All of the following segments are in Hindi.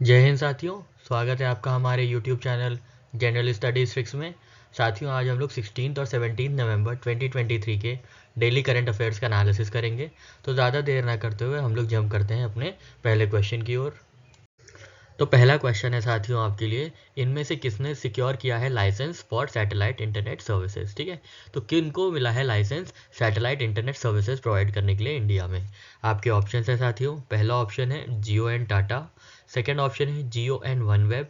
जय हिंद साथियों, स्वागत है आपका हमारे YouTube channel general studies fix में। साथियों, आज हम लोग 16 और 17 नवंबर 2023 के डेली करंट अफेयर्स का एनालिसिस करेंगे। तो ज़्यादा देर ना करते हुए हम लोग जंप करते हैं अपने पहले क्वेश्चन की ओर। तो पहला क्वेश्चन है साथियों आपके लिए, इनमें से किसने सिक्योर किया है licence for satellite internet services. ठीक है, तो किन को मिला है licence satellite internet services provide करने के लिए इंडिया में। आपके ऑप्शन है साथियों, पहला ऑप्शन है Jio and Tata, second option है Jio and OneWeb,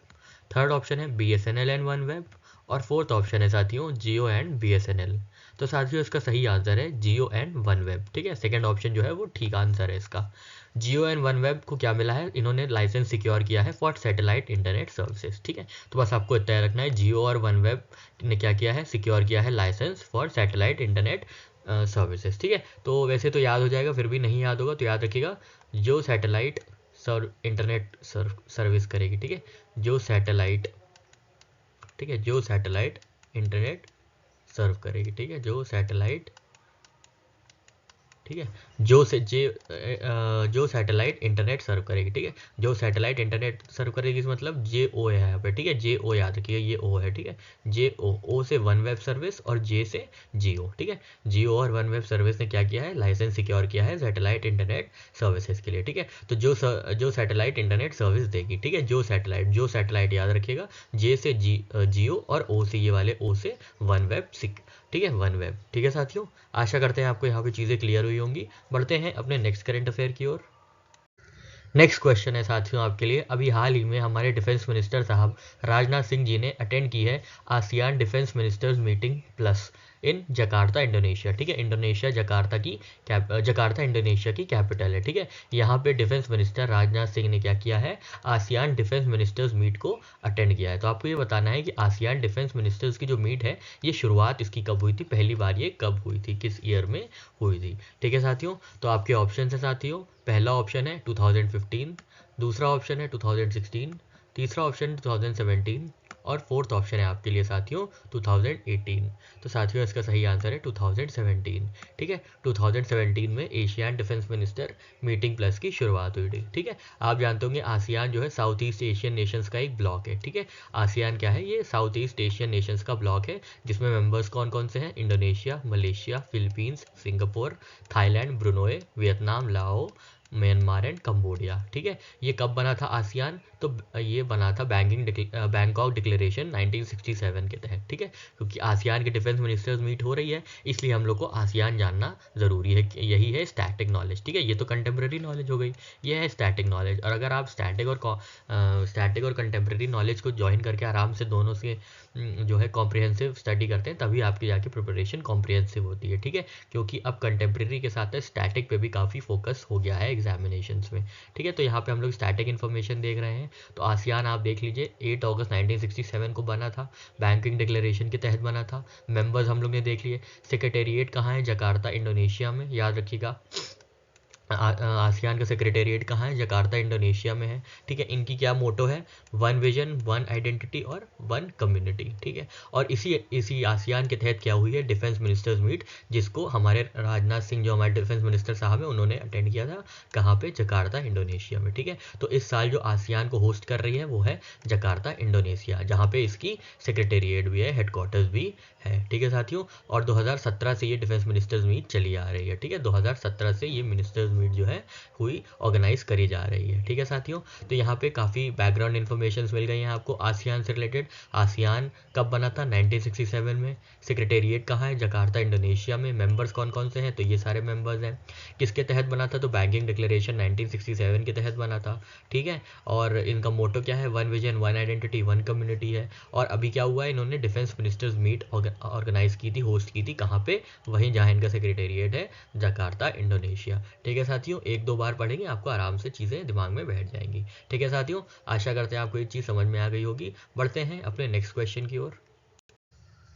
third option है BSNL एंड वन वेब, और फोर्थ ऑप्शन है साथियों जियो एंड BSNL। तो साथियों इसका सही आंसर है जियो एंड वन वेब। ठीक है, सेकेंड ऑप्शन जो है वो ठीक आंसर है इसका। जियो एंड वन वेब को क्या मिला है, इन्होंने लाइसेंस सिक्योर किया है फॉर सैटेलाइट इंटरनेट सर्विसेज। ठीक है, तो बस आपको इतना याद रखना है, जियो और वन वेब ने क्या किया है, सिक्योर किया है licence for satellite internet services. ठीक है, तो वैसे तो याद हो जाएगा, फिर भी नहीं याद होगा तो याद रखिएगा, जो सैटेलाइट इंटरनेट सर्विस करेगी। ठीक है, जो सैटेलाइट, ठीक है, जो सैटेलाइट इंटरनेट सर्व करेगी। ठीक है, जो सैटेलाइट, ठीक है, जो सैटेलाइट इंटरनेट सर्व करेगी। ठीक है, जो सैटेलाइट इंटरनेट सर्व करेगी इस मतलब JO है यहाँ पे। ठीक है, JO याद रखिए, ये O है। ठीक है, JO, O से वन वेब सर्विस और J से जियो। ठीक है, जियो और वन वेब सर्विस ने क्या किया है, लाइसेंस सिक्योर किया है सैटेलाइट इंटरनेट सर्विसेज के लिए। ठीक है, तो जो सैटेलाइट इंटरनेट सर्विस देगी, ठीक है, जो सैटेलाइट याद रखिएगा, J से जियो और O से ये वाले O से वन वेब। ठीक है, वन वेब। ठीक है साथियों, आशा करते हैं आपको यहाँ पे चीज़ें क्लियर हुई होंगी। बढ़ते हैं अपने नेक्स्ट करंट अफेयर की ओर। नेक्स्ट क्वेश्चन है साथियों आपके लिए, अभी हाल ही में हमारे डिफेंस मिनिस्टर साहब राजनाथ सिंह जी ने अटेंड की है ASEAN defence ministers meeting plus in Jakarta Indonesia. ठीक है, इंडोनेशिया जकार्ता इंडोनेशिया की कैपिटल है। ठीक है, यहाँ पे डिफेंस मिनिस्टर राजनाथ सिंह ने क्या किया है, आसियान डिफेंस मिनिस्टर्स मीट को अटेंड किया है। तो आपको ये बताना है कि आसियान डिफेंस मिनिस्टर्स की जो मीट है, ये शुरुआत इसकी कब हुई थी, पहली बार ये कब हुई थी, किस ईयर में हुई थी। ठीक है साथियों, तो आपके ऑप्शन है साथियों, पहला ऑप्शन है 2015, दूसरा ऑप्शन है 2016, तीसरा ऑप्शन 2017 और फोर्थ ऑप्शन है आपके लिए साथियों 2018। तो साथियों इसका सही आंसर है 2017। ठीक है, 2017 में ASEAN defence minister meeting plus की शुरुआत हुई थी। ठीक है, आप जानते होंगे आसियान जो है साउथ ईस्ट एशियन नेशंस का एक ब्लॉक है। ठीक है, आसियान क्या है, ये साउथ ईस्ट एशियन नेशंस का ब्लॉक है, जिसमें मेंबर्स कौन कौन से हैं, Indonesia, Malaysia, Philippines, Singapore, Thailand, Brunei, Vietnam, Lao, Myanmar and Cambodia. ठीक है, ये कब बना था आसियान, तो ये बना था बैंकॉक डिक्लेरेशन 1967 के तहत। ठीक है, क्योंकि आसियान के डिफेंस मिनिस्टर्स मीट हो रही है, इसलिए हम लोग को आसियान जानना ज़रूरी है। यही है स्टैटिक नॉलेज। ठीक है, ये तो कंटेम्प्रेरी नॉलेज हो गई, ये है स्टैटिक नॉलेज। और अगर आप स्टैटिक और कंटेम्प्रेरी नॉलेज को ज्वाइन करके आराम से दोनों से जो है कॉम्प्रिहेंसिव स्टडी करते हैं, तभी आपकी जाके प्रिपरेशन कॉम्प्रिहेंसिव होती है। ठीक है, क्योंकि अब कंटेम्प्रेरी के साथ स्टैटिक पे भी काफ़ी फोकस हो गया है एग्जामिनेशंस में। ठीक है, तो यहाँ पे हम लोग स्टैटिक इन्फॉर्मेशन देख रहे हैं। तो आसियान आप देख लीजिए 8 अगस्त 1967 को बना था, बैंकिंग डिक्लेरेशन के तहत बना था। मेंबर्स हम लोग ने देख लिए। सेक्रेटेरिएट कहाँ है, जकार्ता इंडोनेशिया में, याद रखिएगा। आसियान का सेक्रेटेरिएट कहाँ है, जकार्ता इंडोनेशिया में है। ठीक है, इनकी क्या मोटो है, वन विजन, वन आइडेंटिटी और वन कम्युनिटी। ठीक है, और इसी आसियान के तहत क्या हुई है, डिफेंस मिनिस्टर्स मीट, जिसको हमारे राजनाथ सिंह जो हमारे डिफेंस मिनिस्टर साहब हैं उन्होंने अटेंड किया था, कहाँ पे, जकार्ता इंडोनेशिया में। ठीक है, तो इस साल जो आसियान को होस्ट कर रही है वो है जकार्ता इंडोनेशिया, जहाँ पे इसकी सेक्रेटेरिएट भी है, हेडक्वार्टर्स भी है। ठीक है साथियों, और 2017 से ये डिफेंस मिनिस्टर्स मीट चली आ रही है। ठीक है, 2017 से ये मिनिस्टर्स मीट जो है हुई, ऑर्गेनाइज करी जा रही है। ठीक है साथियों, तो यहाँ पे काफ़ी बैकग्राउंड इन्फॉर्मेशन मिल गई हैं आपको आसियान से रिलेटेड। आसियान कब बना था, 1967 में। सेक्रेटेरिएट कहाँ है, जकार्ता इंडोनेशिया में। मेंबर्स कौन कौन से हैं, तो ये सारे मेंबर्स हैं। किसके तहत बना था, तो बैंकिंग डिक्लेरेशन 1967 के तहत बना था। ठीक है, और इनका मोटो क्या है, one vision, one identity, one community है। और अभी क्या हुआ है, इन्होंने डिफेंस मिनिस्टर्स मीट ऑर्गेनाइज की थी, होस्ट की थी, कहाँ पे, वहीं जहाँ इनका सेक्रेटेरिएट है, जकार्ता इंडोनेशिया। ठीक है साथियों, एक दो बार पढ़ेंगे आपको आराम से चीज़ें दिमाग में बैठ जाएंगी। ठीक है साथियों, आशा करते हैं आपको ये चीज़ समझ में आ गई होगी। बढ़ते हैं अपने नेक्स्ट क्वेश्चन की ओर।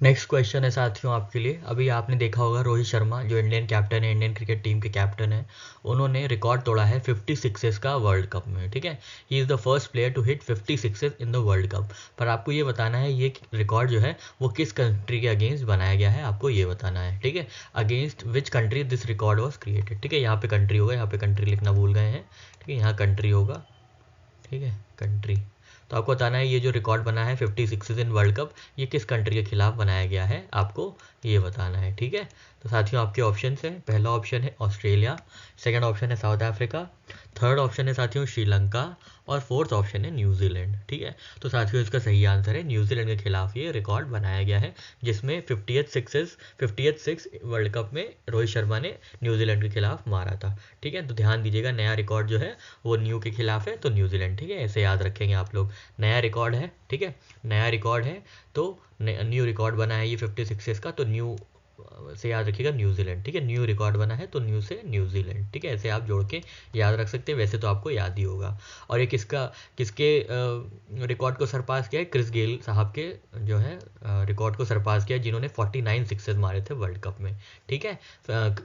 नेक्स्ट क्वेश्चन है साथियों आपके लिए, अभी आपने देखा होगा रोहित शर्मा जो इंडियन कैप्टन है, इंडियन क्रिकेट टीम के कैप्टन है, उन्होंने रिकॉर्ड तोड़ा है 50 सिक्सेस का वर्ल्ड कप में। ठीक है, he is the first player to hit 50 sixes in the world cup. पर आपको ये बताना है ये रिकॉर्ड जो है वो किस कंट्री के अगेंस्ट बनाया गया है, आपको ये बताना है। ठीक है, against which country this record was created. ठीक है, यहाँ पे कंट्री होगा, यहाँ पे कंट्री लिखना भूल गए हैं। ठीक है, यहाँ कंट्री होगा, ठीक है, कंट्री। तो आपको बताना है ये जो रिकॉर्ड बना है 56 इन वर्ल्ड कप, ये किस कंट्री के खिलाफ बनाया गया है, आपको ये बताना है। ठीक है, तो साथियों आपके ऑप्शन है, पहला ऑप्शन है ऑस्ट्रेलिया, सेकंड ऑप्शन है साउथ अफ्रीका, थर्ड ऑप्शन है साथियों श्रीलंका, और फोर्थ ऑप्शन है न्यूजीलैंड। ठीक है, तो साथियों इसका सही आंसर है न्यूजीलैंड के खिलाफ ये रिकॉर्ड बनाया गया है, जिसमें 58 सिक्स वर्ल्ड कप में रोहित शर्मा ने न्यूजीलैंड के खिलाफ मारा था। ठीक है, तो ध्यान दीजिएगा, नया रिकॉर्ड जो है वो न्यू के खिलाफ है, तो न्यूजीलैंड। ठीक है, ऐसे याद रखेंगे आप लोग, नया रिकॉर्ड है। ठीक है, नया रिकॉर्ड है, तो न्यू रिकॉर्ड बना है ये 56 का, तो न्यू से याद रखिएगा न्यूजीलैंड। ठीक है, न्यू रिकॉर्ड बना है तो न्यू से न्यूजीलैंड। ठीक है, ऐसे आप जोड़ के याद रख सकते हैं, वैसे तो आपको याद ही होगा। और ये किसके रिकॉर्ड को सरपास किया है, क्रिस गेल साहब के जो है रिकॉर्ड को सरपास किया, जिन्होंने 49 सिक्सेस मारे थे वर्ल्ड कप में। ठीक है,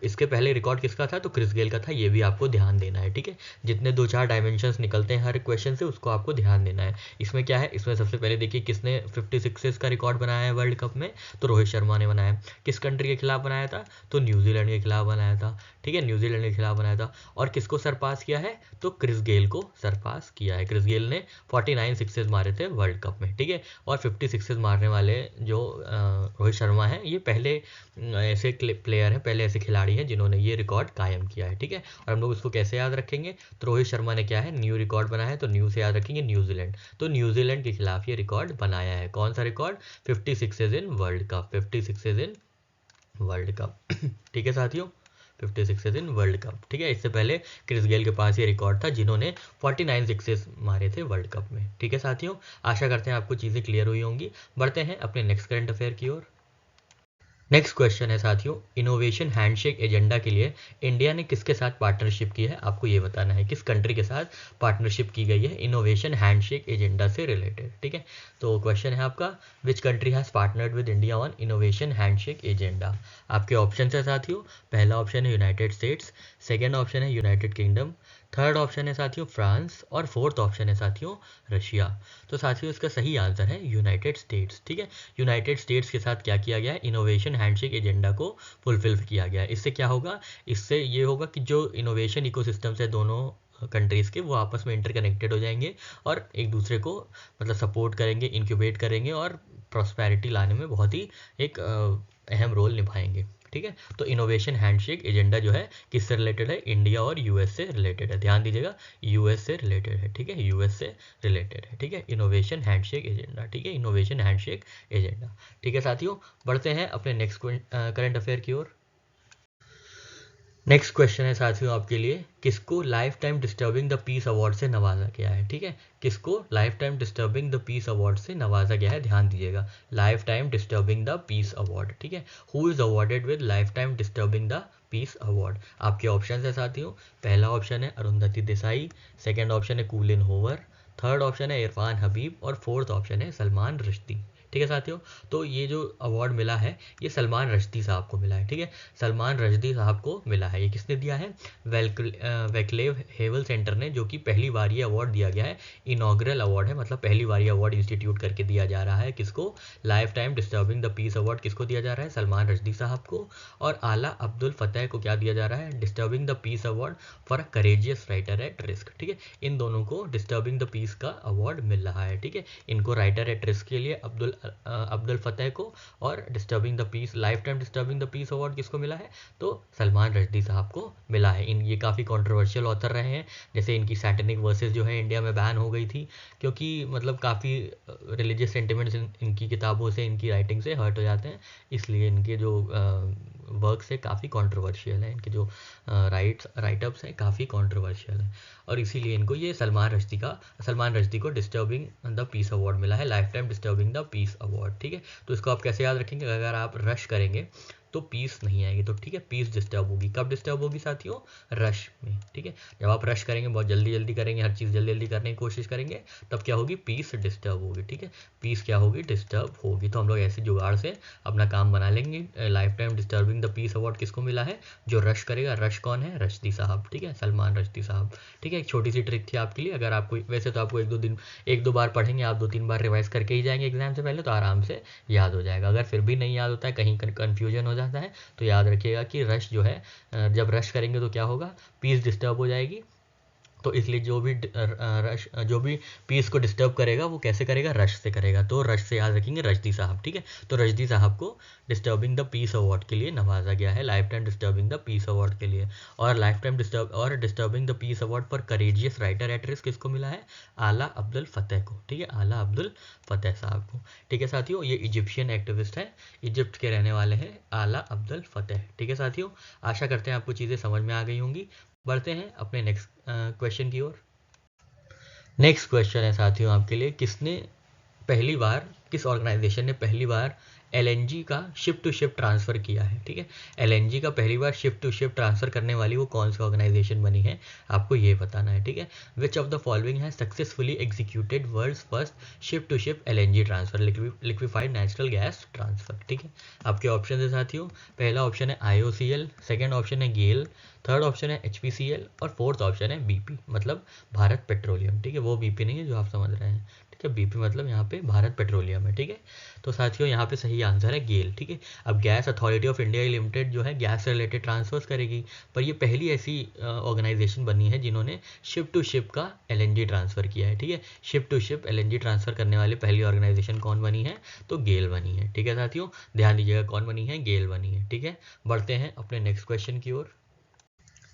इसके पहले रिकॉर्ड किसका था, तो क्रिस गेल का था, ये भी आपको ध्यान देना है। ठीक है, जितने 2-4 डायमेंशंस निकलते हैं हर क्वेश्चन से, उसको आपको ध्यान देना है। इसमें क्या है, इसमें सबसे पहले देखिए किसने 56 का रिकॉर्ड बनाया है वर्ल्ड कप में, तो रोहित शर्मा ने बनाया। किस कंट्री के खिलाफ बनाया था, तो न्यूजीलैंड के खिलाफ बनाया था। ठीक है, न्यूजीलैंड के खिलाफ बनाया था। और किसको सरपास किया है, तो क्रिस गेल को सरपास किया है। क्रिस गेल ने 49 सिक्सेस मारे थे वर्ल्ड कप में। ठीक है, और 50 सिक्सेस मारने वाले जो रोहित शर्मा हैं, ये पहले ऐसे प्लेयर हैं, पहले ऐसे खिलाड़ी हैं जिन्होंने ये रिकॉर्ड कायम किया है। ठीक है, और हम लोग इसको कैसे याद रखेंगे, तो रोहित शर्मा ने क्या है, न्यू रिकॉर्ड बनाया है, तो न्यू से याद रखेंगे न्यूजीलैंड। तो न्यूजीलैंड के खिलाफ ये रिकॉर्ड बनाया है, कौन सा record, 56 in world cup, 56 in world cup. ठीक है साथियों, 56 इन वर्ल्ड कप। ठीक है, इससे पहले क्रिस गेल के पास ये रिकॉर्ड था, जिन्होंने 49 सिक्सेस मारे थे वर्ल्ड कप में। ठीक है साथियों, आशा करते हैं आपको चीज़ें क्लियर हुई होंगी। बढ़ते हैं अपने नेक्स्ट करंट अफेयर की ओर। नेक्स्ट क्वेश्चन है साथियों, इनोवेशन हैंडशेक एजेंडा के लिए इंडिया ने किसके साथ पार्टनरशिप की है, आपको ये बताना है, किस कंट्री के साथ पार्टनरशिप की गई है इनोवेशन हैंडशेक एजेंडा से रिलेटेड। ठीक है, तो क्वेश्चन है आपका, which country has partnered with India on innovation handshake agenda. आपके ऑप्शन है साथियों, पहला ऑप्शन है यूनाइटेड स्टेट्स, सेकेंड ऑप्शन है यूनाइटेड किंगडम, थर्ड ऑप्शन है साथियों फ्रांस, और फोर्थ ऑप्शन है साथियों रशिया। तो साथियों इसका सही आंसर है यूनाइटेड स्टेट्स। ठीक है, यूनाइटेड स्टेट्स के साथ क्या किया गया है, इनोवेशन हैंडशेक एजेंडा को फुलफिल किया गया है। इससे क्या होगा, इससे ये होगा कि जो इनोवेशन इकोसिस्टम है दोनों कंट्रीज़ के, वो आपस में इंटरकनेक्टेड हो जाएंगे और एक दूसरे को मतलब सपोर्ट करेंगे, इंक्यूबेट करेंगे और प्रॉस्पेरिटी लाने में बहुत ही एक अहम रोल निभाएंगे। ठीक है, तो इनोवेशन हैंडशेक एजेंडा जो है किससे रिलेटेड है, इंडिया और यूएस से रिलेटेड है। ध्यान दीजिएगा, यूएस से रिलेटेड है। ठीक है, यूएस से रिलेटेड है। ठीक है, इनोवेशन हैंडशेक एजेंडा। ठीक है, इनोवेशन हैंडशेक एजेंडा। ठीक है साथियों, बढ़ते हैं अपने नेक्स्ट करंट अफेयर की ओर। नेक्स्ट क्वेश्चन है साथियों आपके लिए, किसको life time disturbing the peace award से नवाजा गया है। ठीक है, किसको life time disturbing the peace award से नवाजा गया है, ध्यान दीजिएगा, life time disturbing the peace award. ठीक है, who is awarded with life time disturbing the peace award. आपके ऑप्शन है साथियों, पहला ऑप्शन है अरुंधति देसाई, सेकेंड ऑप्शन है कूलिन होवर, थर्ड ऑप्शन है इरफान हबीब, और फोर्थ ऑप्शन है सलमान रश्दी। ठीक है साथियों, तो ये जो अवार्ड मिला है ये सलमान रश्दी साहब को मिला है। ठीक है, सलमान रश्दी साहब को मिला है। ये किसने दिया है, वैक्लेव हेवल सेंटर ने, जो कि पहली बार ये अवार्ड दिया गया है, इनॉग्रल अवार्ड है, मतलब पहली बार ये अवार्ड इंस्टीट्यूट करके दिया जा रहा है। किसको, life time disturbing the peace award किसको दिया जा रहा है, सलमान रश्दी साहब को। और आला अब्दुल फतेह को क्या दिया जा रहा है, disturbing the peace award for courageous writer at risk. ठीक है, इन दोनों को डिस्टर्बिंग द पीस का अवार्ड मिल रहा है। ठीक है, इनको राइटर एट रिस्क के लिए अब्दुल फतेह को, और disturbing the peace, life time disturbing the peace award किसको मिला है, तो सलमान रश्दी साहब को मिला है। ये काफ़ी कंट्रोवर्शियल ऑथर रहे हैं, जैसे इनकी सैटेनिक वर्सेस जो है इंडिया में बैन हो गई थी, क्योंकि मतलब काफ़ी रिलीजियस सेंटिमेंट्स इनकी किताबों से, इनकी राइटिंग से हर्ट हो जाते हैं, इसलिए इनके जो वर्क से काफ़ी कंट्रोवर्शियल है, इनके जो राइटअप्स हैं काफ़ी कंट्रोवर्शियल है, और इसीलिए इनको ये सलमान रश्दी को डिस्टर्बिंग द पीस अवार्ड मिला है, life time disturbing the peace award. ठीक है, तो इसको आप कैसे याद रखेंगे, अगर आप रश करेंगे तो पीस नहीं आएगी, तो ठीक है पीस डिस्टर्ब होगी। कब डिस्टर्ब होगी साथियों, रश में। ठीक है, जब आप रश करेंगे, बहुत जल्दी जल्दी करेंगे, हर चीज़ जल्दी जल्दी करने की कोशिश करेंगे, तब क्या होगी, पीस डिस्टर्ब होगी। ठीक है, पीस क्या होगी, डिस्टर्ब होगी। तो हम लोग ऐसे जुगाड़ से अपना काम बना लेंगे। Life time disturbing the peace award किसको मिला है, जो रश करेगा, रश कौन है, रश्दी साहब। ठीक है, सलमान रश्दी साहब। ठीक है, एक छोटी सी ट्रिक थी आपके लिए, अगर आपको, वैसे तो आपको एक दो बार पढ़ेंगे, आप 2-3 बार रिवाइज करके ही जाएंगे एग्जाम से पहले, तो आराम से याद हो जाएगा। अगर फिर भी नहीं याद होता है, कहीं कन्फ्यूजन हो जाता है, तो याद रखिएगा कि रश जो है, जब रश करेंगे तो क्या होगा, पीस डिस्टर्ब हो जाएगी, तो इसलिए जो भी पीस को डिस्टर्ब करेगा वो कैसे करेगा, रश से करेगा। तो रश से याद रखेंगे रशदी साहब, ठीक है। तो रशदी साहब को डिस्टर्बिंग द पीस अवार्ड के लिए नवाजा गया है, life time disturbing the peace award के लिए। और life time disturbing the peace award for courageous writer at risk किसको मिला है, आला अब्दुल फतेह को, ठीक है, आला अब्दुल फतेह साहब को, ठीक है साथियों। ये इजिप्शियन एक्टिविस्ट है, इजिप्ट के रहने वाले हैं, आला अब्दुल फतेह, ठीक है साथियों। आशा करते हैं आपको चीज़ें समझ में आ गई होंगी। बढ़ते हैं अपने नेक्स्ट क्वेश्चन की ओर। नेक्स्ट क्वेश्चन है साथियों आपके लिए, किस ऑर्गेनाइजेशन ने पहली बार एलएनजी का शिप टू शिप ट्रांसफ़र किया है, ठीक है। एलएनजी का पहली बार शिप टू शिप ट्रांसफ़र करने वाली वो कौन सी ऑर्गेनाइजेशन बनी है, आपको ये बताना है, ठीक है। विच ऑफ द फॉलोइंग है successfully executed world's first ship to ship LNG transfer, liquefied natural gas transfer, ठीक है। आपके ऑप्शन है साथियों, पहला ऑप्शन है IOCL, सेकेंड ऑप्शन है गेल, थर्ड ऑप्शन है HPCL और फोर्थ ऑप्शन है BP, मतलब भारत पेट्रोलियम, ठीक है। वो BP नहीं है जो आप समझ रहे हैं, ठीक है। BP मतलब यहाँ पे भारत पेट्रोलियम है, ठीक है। तो साथियों यहाँ पे सही आंसर है गेल, ठीक है। अब gas authority of India limited जो है गैस से रिलेटेड ट्रांसफर्स करेगी, पर ये पहली ऐसी ऑर्गेनाइजेशन बनी है जिन्होंने शिप टू शिप का LNG ट्रांसफ़र किया है, ठीक है। Ship to ship LNG transfer करने वाली पहली ऑर्गेनाइजेशन कौन बनी है, तो गेल बनी है, ठीक है साथियों। ध्यान दीजिएगा कौन बनी है, गेल बनी है, ठीक है। बढ़ते हैं अपने नेक्स्ट क्वेश्चन की ओर।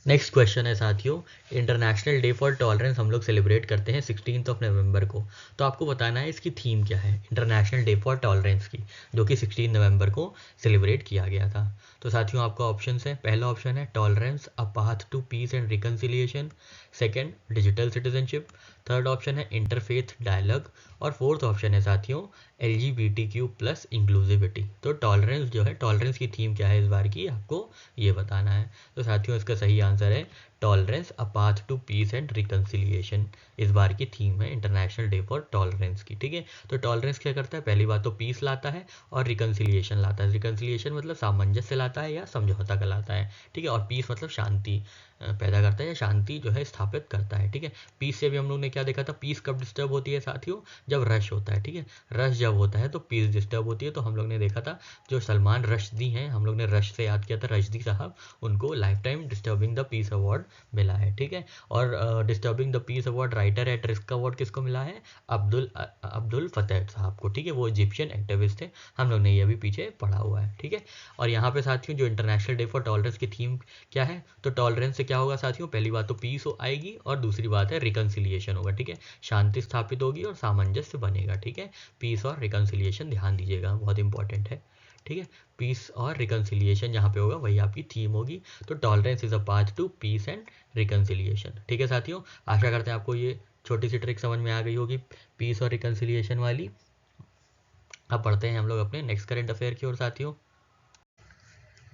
नेक्स्ट क्वेश्चन है साथियों, इंटरनेशनल डे फॉर टॉलरेंस हम लोग सेलिब्रेट करते हैं 16 नवंबर को। तो आपको बताना है इसकी थीम क्या है, इंटरनेशनल डे फॉर टॉलरेंस की, जो कि 16 नवंबर को सेलिब्रेट किया गया था। तो साथियों आपका ऑप्शन है, पहला ऑप्शन है tolerance a path to peace and reconciliation, second digital citizenship, third option है इंटरफेथ डायलॉग और फोर्थ ऑप्शन है साथियों LGBTQ+ इंक्लूसिविटी। तो टॉलरेंस जो है, टॉलरेंस की थीम क्या है इस बार की, आपको ये बताना है। तो साथियों इसका सही आंसर है tolerance a path to peace and reconciliation, इस बार की थीम है इंटरनेशनल डे फॉर टॉलरेंस की, ठीक है। तो टॉलरेंस क्या करता है, पहली बात तो पीस लाता है और रिकन्सिलिएशन लाता है। रिकन्सिलिएशन मतलब सामंजस्य लाता है या समझौता कहलाता है, ठीक है। और पीस मतलब शांति पैदा करता है या शांति जो है स्थापित करता है, ठीक है। पीस से भी हम लोग ने क्या देखा था, पीस कब डिस्टर्ब होती है साथियों, जब रश होता है, ठीक है। रश जब होता है तो पीस डिस्टर्ब होती है। तो हम लोग ने देखा था जो सलमान रश्दी हैं, हम लोग ने रश से याद किया था, रश्दी साहब, उनको life time disturbing the peace award मिला है, ठीक है। और disturbing the peace award writer at risk award किसको मिला है, अब्दुल फतेह साहब को, ठीक है। वो इजिप्शियन एक्टिविस्ट थे, हम लोग ने ये भी पीछे पढ़ा हुआ है, ठीक है। और यहाँ पे साथियों जो इंटरनेशनल डे फॉर टॉलरेंस की थीम क्या है, तो टॉलरेंस से क्या होगा साथियों, पहली बात तो पीस आएगी और दूसरी बात है रिकन्सिलिएशन होगा, ठीक है। शांति स्थापित होगी और सामंजस्य बनेगा, ठीक है। पीस और रिकन्सिलिएशन ध्यान दीजिएगा, बहुत इंपॉर्टेंट है, ठीक है। पीस और रिकन्सिलिएशन जहाँ पे होगा वही आपकी थीम होगी। तो tolerance is a path to peace and reconciliation, ठीक है साथियों। आशा करते हैं आपको ये छोटी सी ट्रिक समझ में आ गई होगी पीस और रिकन्सिलिएशन वाली। अब पढ़ते हैं हम लोग अपने नेक्स्ट करंट अफेयर की ओर साथियों।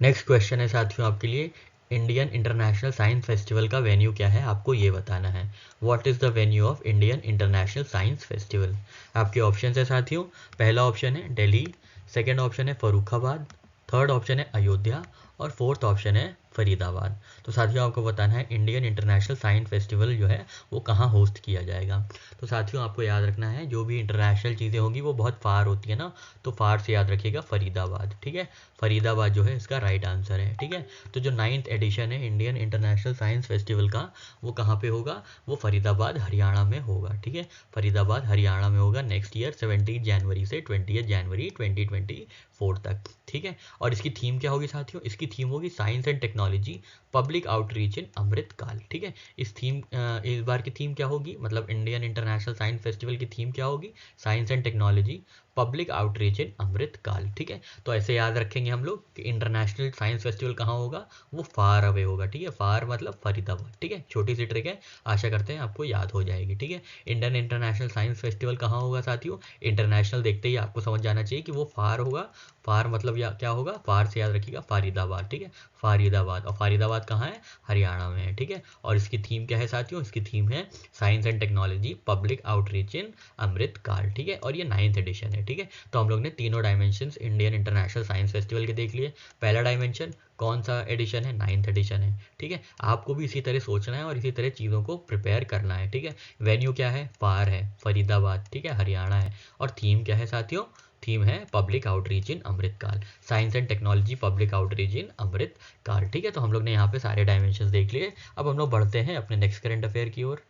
नेक्स्ट क्वेश्चन है साथियों आपके लिए, इंडियन इंटरनेशनल साइंस फेस्टिवल का वेन्यू क्या है, आपको ये बताना है। What is the venue of Indian International Science festival. आपके ऑप्शन है साथियों, पहला ऑप्शन है दिल्ली, सेकेंड ऑप्शन है फरुखाबाद, थर्ड ऑप्शन है अयोध्या और फोर्थ ऑप्शन है फरीदाबाद। तो साथियों आपको बताना है इंडियन इंटरनेशनल साइंस फेस्टिवल जो है वो कहाँ होस्ट किया जाएगा। तो साथियों आपको याद रखना है जो भी इंटरनेशनल चीज़ें होंगी वो बहुत फार होती है ना, तो फार से याद रखिएगा फरीदाबाद, ठीक है। फरीदाबाद जो है इसका राइट आंसर है, ठीक है। तो जो 9th एडिशन है इंडियन इंटरनेशनल साइंस फेस्टिवल का, वो कहाँ पे होगा, वो फरीदाबाद हरियाणा में होगा, ठीक है। फरीदाबाद हरियाणा में होगा नेक्स्ट ईयर 17 जनवरी से 20 जनवरी 2024 तक, ठीक है। और इसकी थीम क्या होगी साथियों, इसकी थीम होगी science and technology public outreach in Amrit Kaal, ठीक है। इस बार की थीम क्या होगी, मतलब इंडियन इंटरनेशनल साइंस फेस्टिवल की थीम क्या होगी, science and technology public outreach in Amrit Kaal, ठीक है। तो ऐसे याद रखेंगे हम लोग कि इंटरनेशनल साइंस फेस्टिवल कहाँ होगा, वो फार अवे होगा, ठीक है। फार मतलब फरीदाबाद, ठीक है। छोटी सी ट्रिक है, आशा करते हैं आपको याद हो जाएगी, ठीक है। इंडियन इंटरनेशनल साइंस फेस्टिवल कहाँ होगा साथियों, इंटरनेशनल देखते ही आपको समझ जाना चाहिए कि वो फार होगा। फार मतलब या क्या होगा, फार से याद रखिएगा फरीदाबाद, ठीक है। फरीदाबाद, और फरीदाबाद कहाँ है, हरियाणा में है, ठीक है। और इसकी थीम क्या है साथियों, इसकी थीम है science and technology public outreach in Amrit Kaal, ठीक है। और ये 9th एडिशन है, ठीक है। तो हम लोग ने तीनों dimensions Indian International Science festival के देख लिए। पहला डायमेंशन कौन सा एडिशन है, 9th एडिशन है, ठीक है। आपको भी इसी तरह सोचना है और इसी तरह चीज़ों को प्रिपेयर करना है, ठीक है। वेन्यू क्या है, फार है, फरीदाबाद, ठीक है, हरियाणा है। और थीम क्या है साथियों, थीम है public outreach in Amritkaal, science and technology public outreach in Amritkaal. ठीक है, तो हम लोग ने यहाँ पे सारे डायमेंशंस देख लिए। अब हम लोग बढ़ते हैं अपने नेक्स्ट करंट अफेयर की ओर।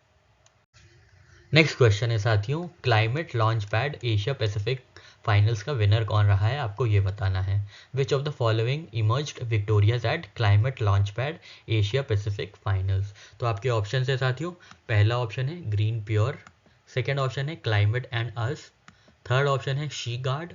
नेक्स्ट क्वेश्चन है साथियों, climate launch pad Asia Pacific finals का विनर कौन रहा है, आपको ये बताना है। Which of the following emerged victorious at climate launch pad Asia Pacific finals. तो आपके ऑप्शन है साथियों, पहला ऑप्शन है ग्रीन प्योर, सेकेंड ऑप्शन है climate and us, third option है she guard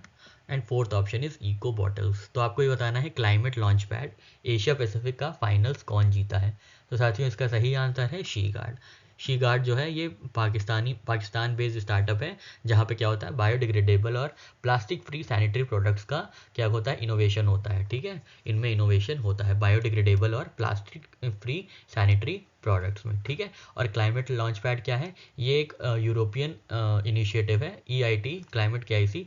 and fourth option is eco bottles. तो आपको ये बताना है climate launch pad Asia Pacific का फाइनल्स कौन जीता है। तो साथियों इसका सही आंसर है शी गार्ड। शी गार्ड जो है ये पाकिस्तान बेस्ड स्टार्टअप है, जहाँ पे क्या होता है बायोडिग्रेडेबल और प्लास्टिक फ्री सैनिटरी प्रोडक्ट्स का क्या होता है इनोवेशन होता है। ठीक है, इनमें इनोवेशन होता है बायोडिग्रेडेबल और प्लास्टिक फ्री सैनिटरी प्रोडक्ट्स में। ठीक है, और क्लाइमेट लॉन्च पैड क्या है, ये एक यूरोपियन इनिशिएटिव है, EIT क्लाइमेट KIC,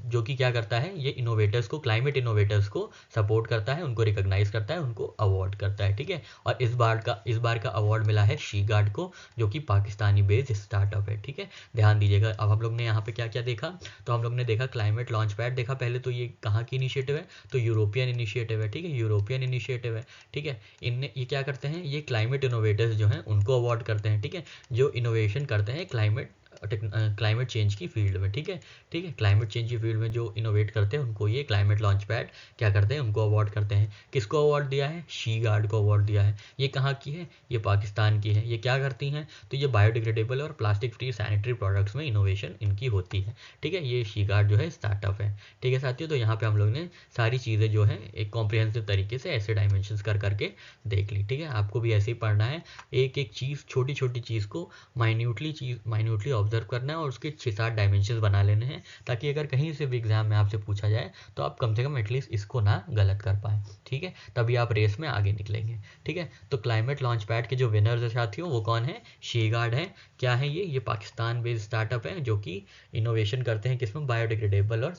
जो कि क्या करता है, ये इनोवेटर्स को, क्लाइमेट इनोवेटर्स को सपोर्ट करता है, उनको रिकॉग्नाइज करता है, उनको अवार्ड करता है। ठीक है, और इस बार का अवार्ड मिला है शी गार्ड को, जो कि पाकिस्तानी बेस्ड स्टार्टअप है। ठीक है, ध्यान दीजिएगा। अब हम लोग ने यहाँ पे क्या क्या देखा, तो हम लोग ने देखा क्लाइमेट लॉन्च पैड देखा पहले, तो ये कहाँ की इनिशिएटिव है, तो यूरोपियन इनिशिएटिव है। ठीक है, यूरोपियन इनिशिएटिव है। ठीक है, इनने ये क्या करते हैं, ये क्लाइमेट इनोवेटर्स जो हैं उनको अवार्ड करते हैं। ठीक है, जो इनोवेशन करते हैं क्लाइमेट चेंज की फील्ड में। ठीक है, ठीक है, क्लाइमेट चेंज की फील्ड में जो इनोवेट करते हैं उनको ये क्लाइमेट लॉन्च पैड क्या करते हैं, उनको अवार्ड करते हैं। किसको अवार्ड दिया है, शी गार्ड को अवार्ड दिया है। ये कहाँ की है, ये पाकिस्तान की है। ये क्या करती हैं, तो ये बायोडिग्रेडेबल और प्लास्टिक फ्री सैनिटरी प्रोडक्ट्स में इनोवेशन इनकी होती है। ठीक है, ये शी गार्ड जो है स्टार्टअप है। ठीक है साथियों, तो यहाँ पे हम लोग ने सारी चीज़ें जो है एक कॉम्प्रिहेंसिव तरीके से ऐसे डायमेंशंस कर करके देख ली। ठीक है, आपको भी ऐसे ही पढ़ना है, एक एक चीज़, छोटी छोटी चीज़ को माइन्यूटली ऑब्जर्व करना है और उसके 6-7 डायमेंशंस बना लेने हैं, ताकि अगर कहीं से भी एग्जाम में आपसे पूछा जाए तो आप कम से कम एटलीस्ट इसको ना गलत कर पाएँ। ठीक है, तभी आप रेस में आगे निकलेंगे। ठीक है, तो क्लाइमेट लॉन्च पैड के जो विनर्स है साथियों वो कौन है, शी गार्ड है। क्या है ये पाकिस्तान बेस्ड स्टार्टअप है, जो कि इनोवेशन करते हैं किसमें, बायोडिग्रेडेबल और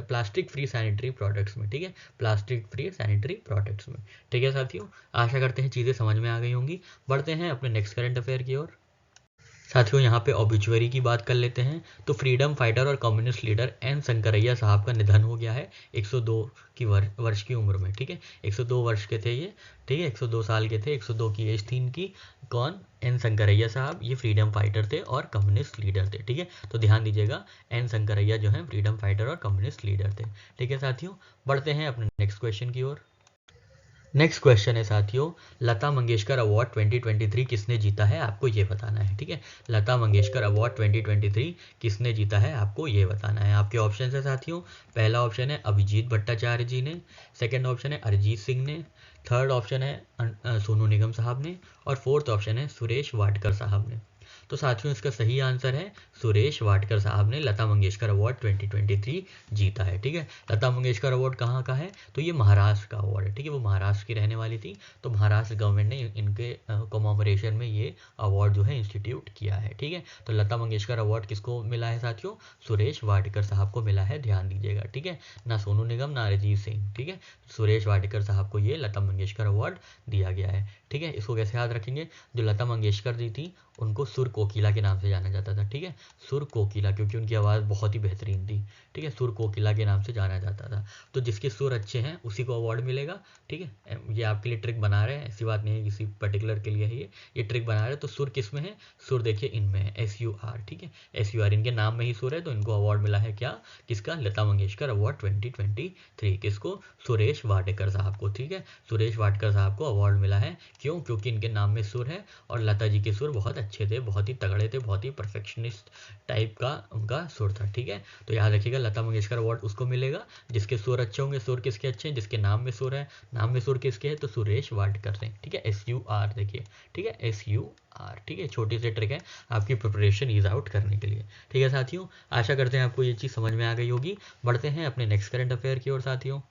प्लास्टिक फ्री सैनिटरी प्रोडक्ट्स में। ठीक है, प्लास्टिक फ्री सैनिटरी प्रोडक्ट्स में। ठीक है साथियों, आशा करते हैं चीज़ें समझ में आ गई होंगी। बढ़ते हैं अपने नेक्स्ट करंट अफेयर की ओर। साथियों यहाँ पे ऑबिचुअरी की बात कर लेते हैं। तो फ्रीडम फाइटर और कम्युनिस्ट लीडर एन शंकरैया साहब का निधन हो गया है 102 वर्ष की उम्र में। ठीक है, 102 वर्ष के थे ये। ठीक है, 102 साल के थे, 102 की एज थी इनकी। कौन, एन शंकरैया साहब, ये फ्रीडम फाइटर थे और कम्युनिस्ट लीडर थे। ठीक है, तो ध्यान दीजिएगा, एन शंकरैया जो है फ्रीडम फाइटर और कम्युनिस्ट लीडर थे। ठीक है साथियों, बढ़ते हैं अपने नेक्स्ट क्वेश्चन की ओर। नेक्स्ट क्वेश्चन है साथियों, लता मंगेशकर अवार्ड 2023 किसने जीता है, आपको ये बताना है। ठीक है, लता मंगेशकर अवार्ड 2023 किसने जीता है, आपको ये बताना है। आपके ऑप्शन है साथियों, पहला ऑप्शन है अभिजीत भट्टाचार्य जी ने, सेकंड ऑप्शन है अरिजीत सिंह ने, थर्ड ऑप्शन है सोनू निगम साहब ने, और फोर्थ ऑप्शन है सुरेश वाडकर साहब ने। तो साथियों इसका सही आंसर है सुरेश वाडकर साहब ने लता मंगेशकर अवार्ड 2023 जीता है। ठीक है, लता मंगेशकर अवार्ड कहाँ का है, तो ये महाराष्ट्र का अवार्ड है। ठीक है, वो महाराष्ट्र की रहने वाली थी, तो महाराष्ट्र गवर्नमेंट ने इनके कॉमेमोरेशन में ये अवार्ड जो है इंस्टीट्यूट किया है। ठीक है, तो लता मंगेशकर अवार्ड किसको मिला है साथियों, सुरेश वाडकर साहब को मिला है, ध्यान दीजिएगा। ठीक है, ना सोनू निगम ना अरिजीत सिंह। ठीक है, सुरेश वाडकर साहब को ये लता मंगेशकर अवार्ड दिया गया है। ठीक है, इसको कैसे याद रखेंगे, जो लता मंगेशकर जी थी उनको सुर कोकिला के नाम से जाना जाता था। ठीक है, सुर कोकिला, क्योंकि उनकी आवाज़ बहुत ही बेहतरीन थी। ठीक है, सुर कोकिला के नाम से जाना जाता था। तो जिसके सुर अच्छे हैं उसी को अवार्ड मिलेगा। ठीक है, ये आपके लिए ट्रिक बना रहे हैं, ऐसी बात नहीं है किसी पर्टिकुलर के लिए है ये ट्रिक बना रहे हैं। तो सुर किस में है, सुर देखिए इनमें है, SUR। ठीक है, SUR इनके नाम में ही सुर है, तो इनको अवार्ड मिला है क्या, किसका, लता मंगेशकर अवार्ड 2023। किसको, सुरेश वाडकर साहब को। ठीक है, सुरेश वाडकर साहब को अवार्ड मिला है, क्यों, क्योंकि इनके नाम में सुर है और लता जी के सुर बहुत अच्छे थे, बहुत ही तगड़े थे, बहुत ही परफेक्शनिस्ट टाइप का उनका सुर था। ठीक है, तो याद रखिएगा लता मंगेशकर अवार्ड उसको मिलेगा जिसके सुर अच्छे होंगे। सुर किसके अच्छे हैं, जिसके नाम में सुर है, नाम में सुर किसके है, तो सुरेश वाडकर से। ठीक है, SUR देखिए। ठीक है, SUR। ठीक है, छोटी सी ट्रिक है आपकी प्रिपरेशन ईज आउट करने के लिए। ठीक है साथियों, आशा करते हैं आपको ये चीज़ समझ में आ गई होगी। बढ़ते हैं अपने नेक्स्ट करंट अफेयर की ओर साथियों।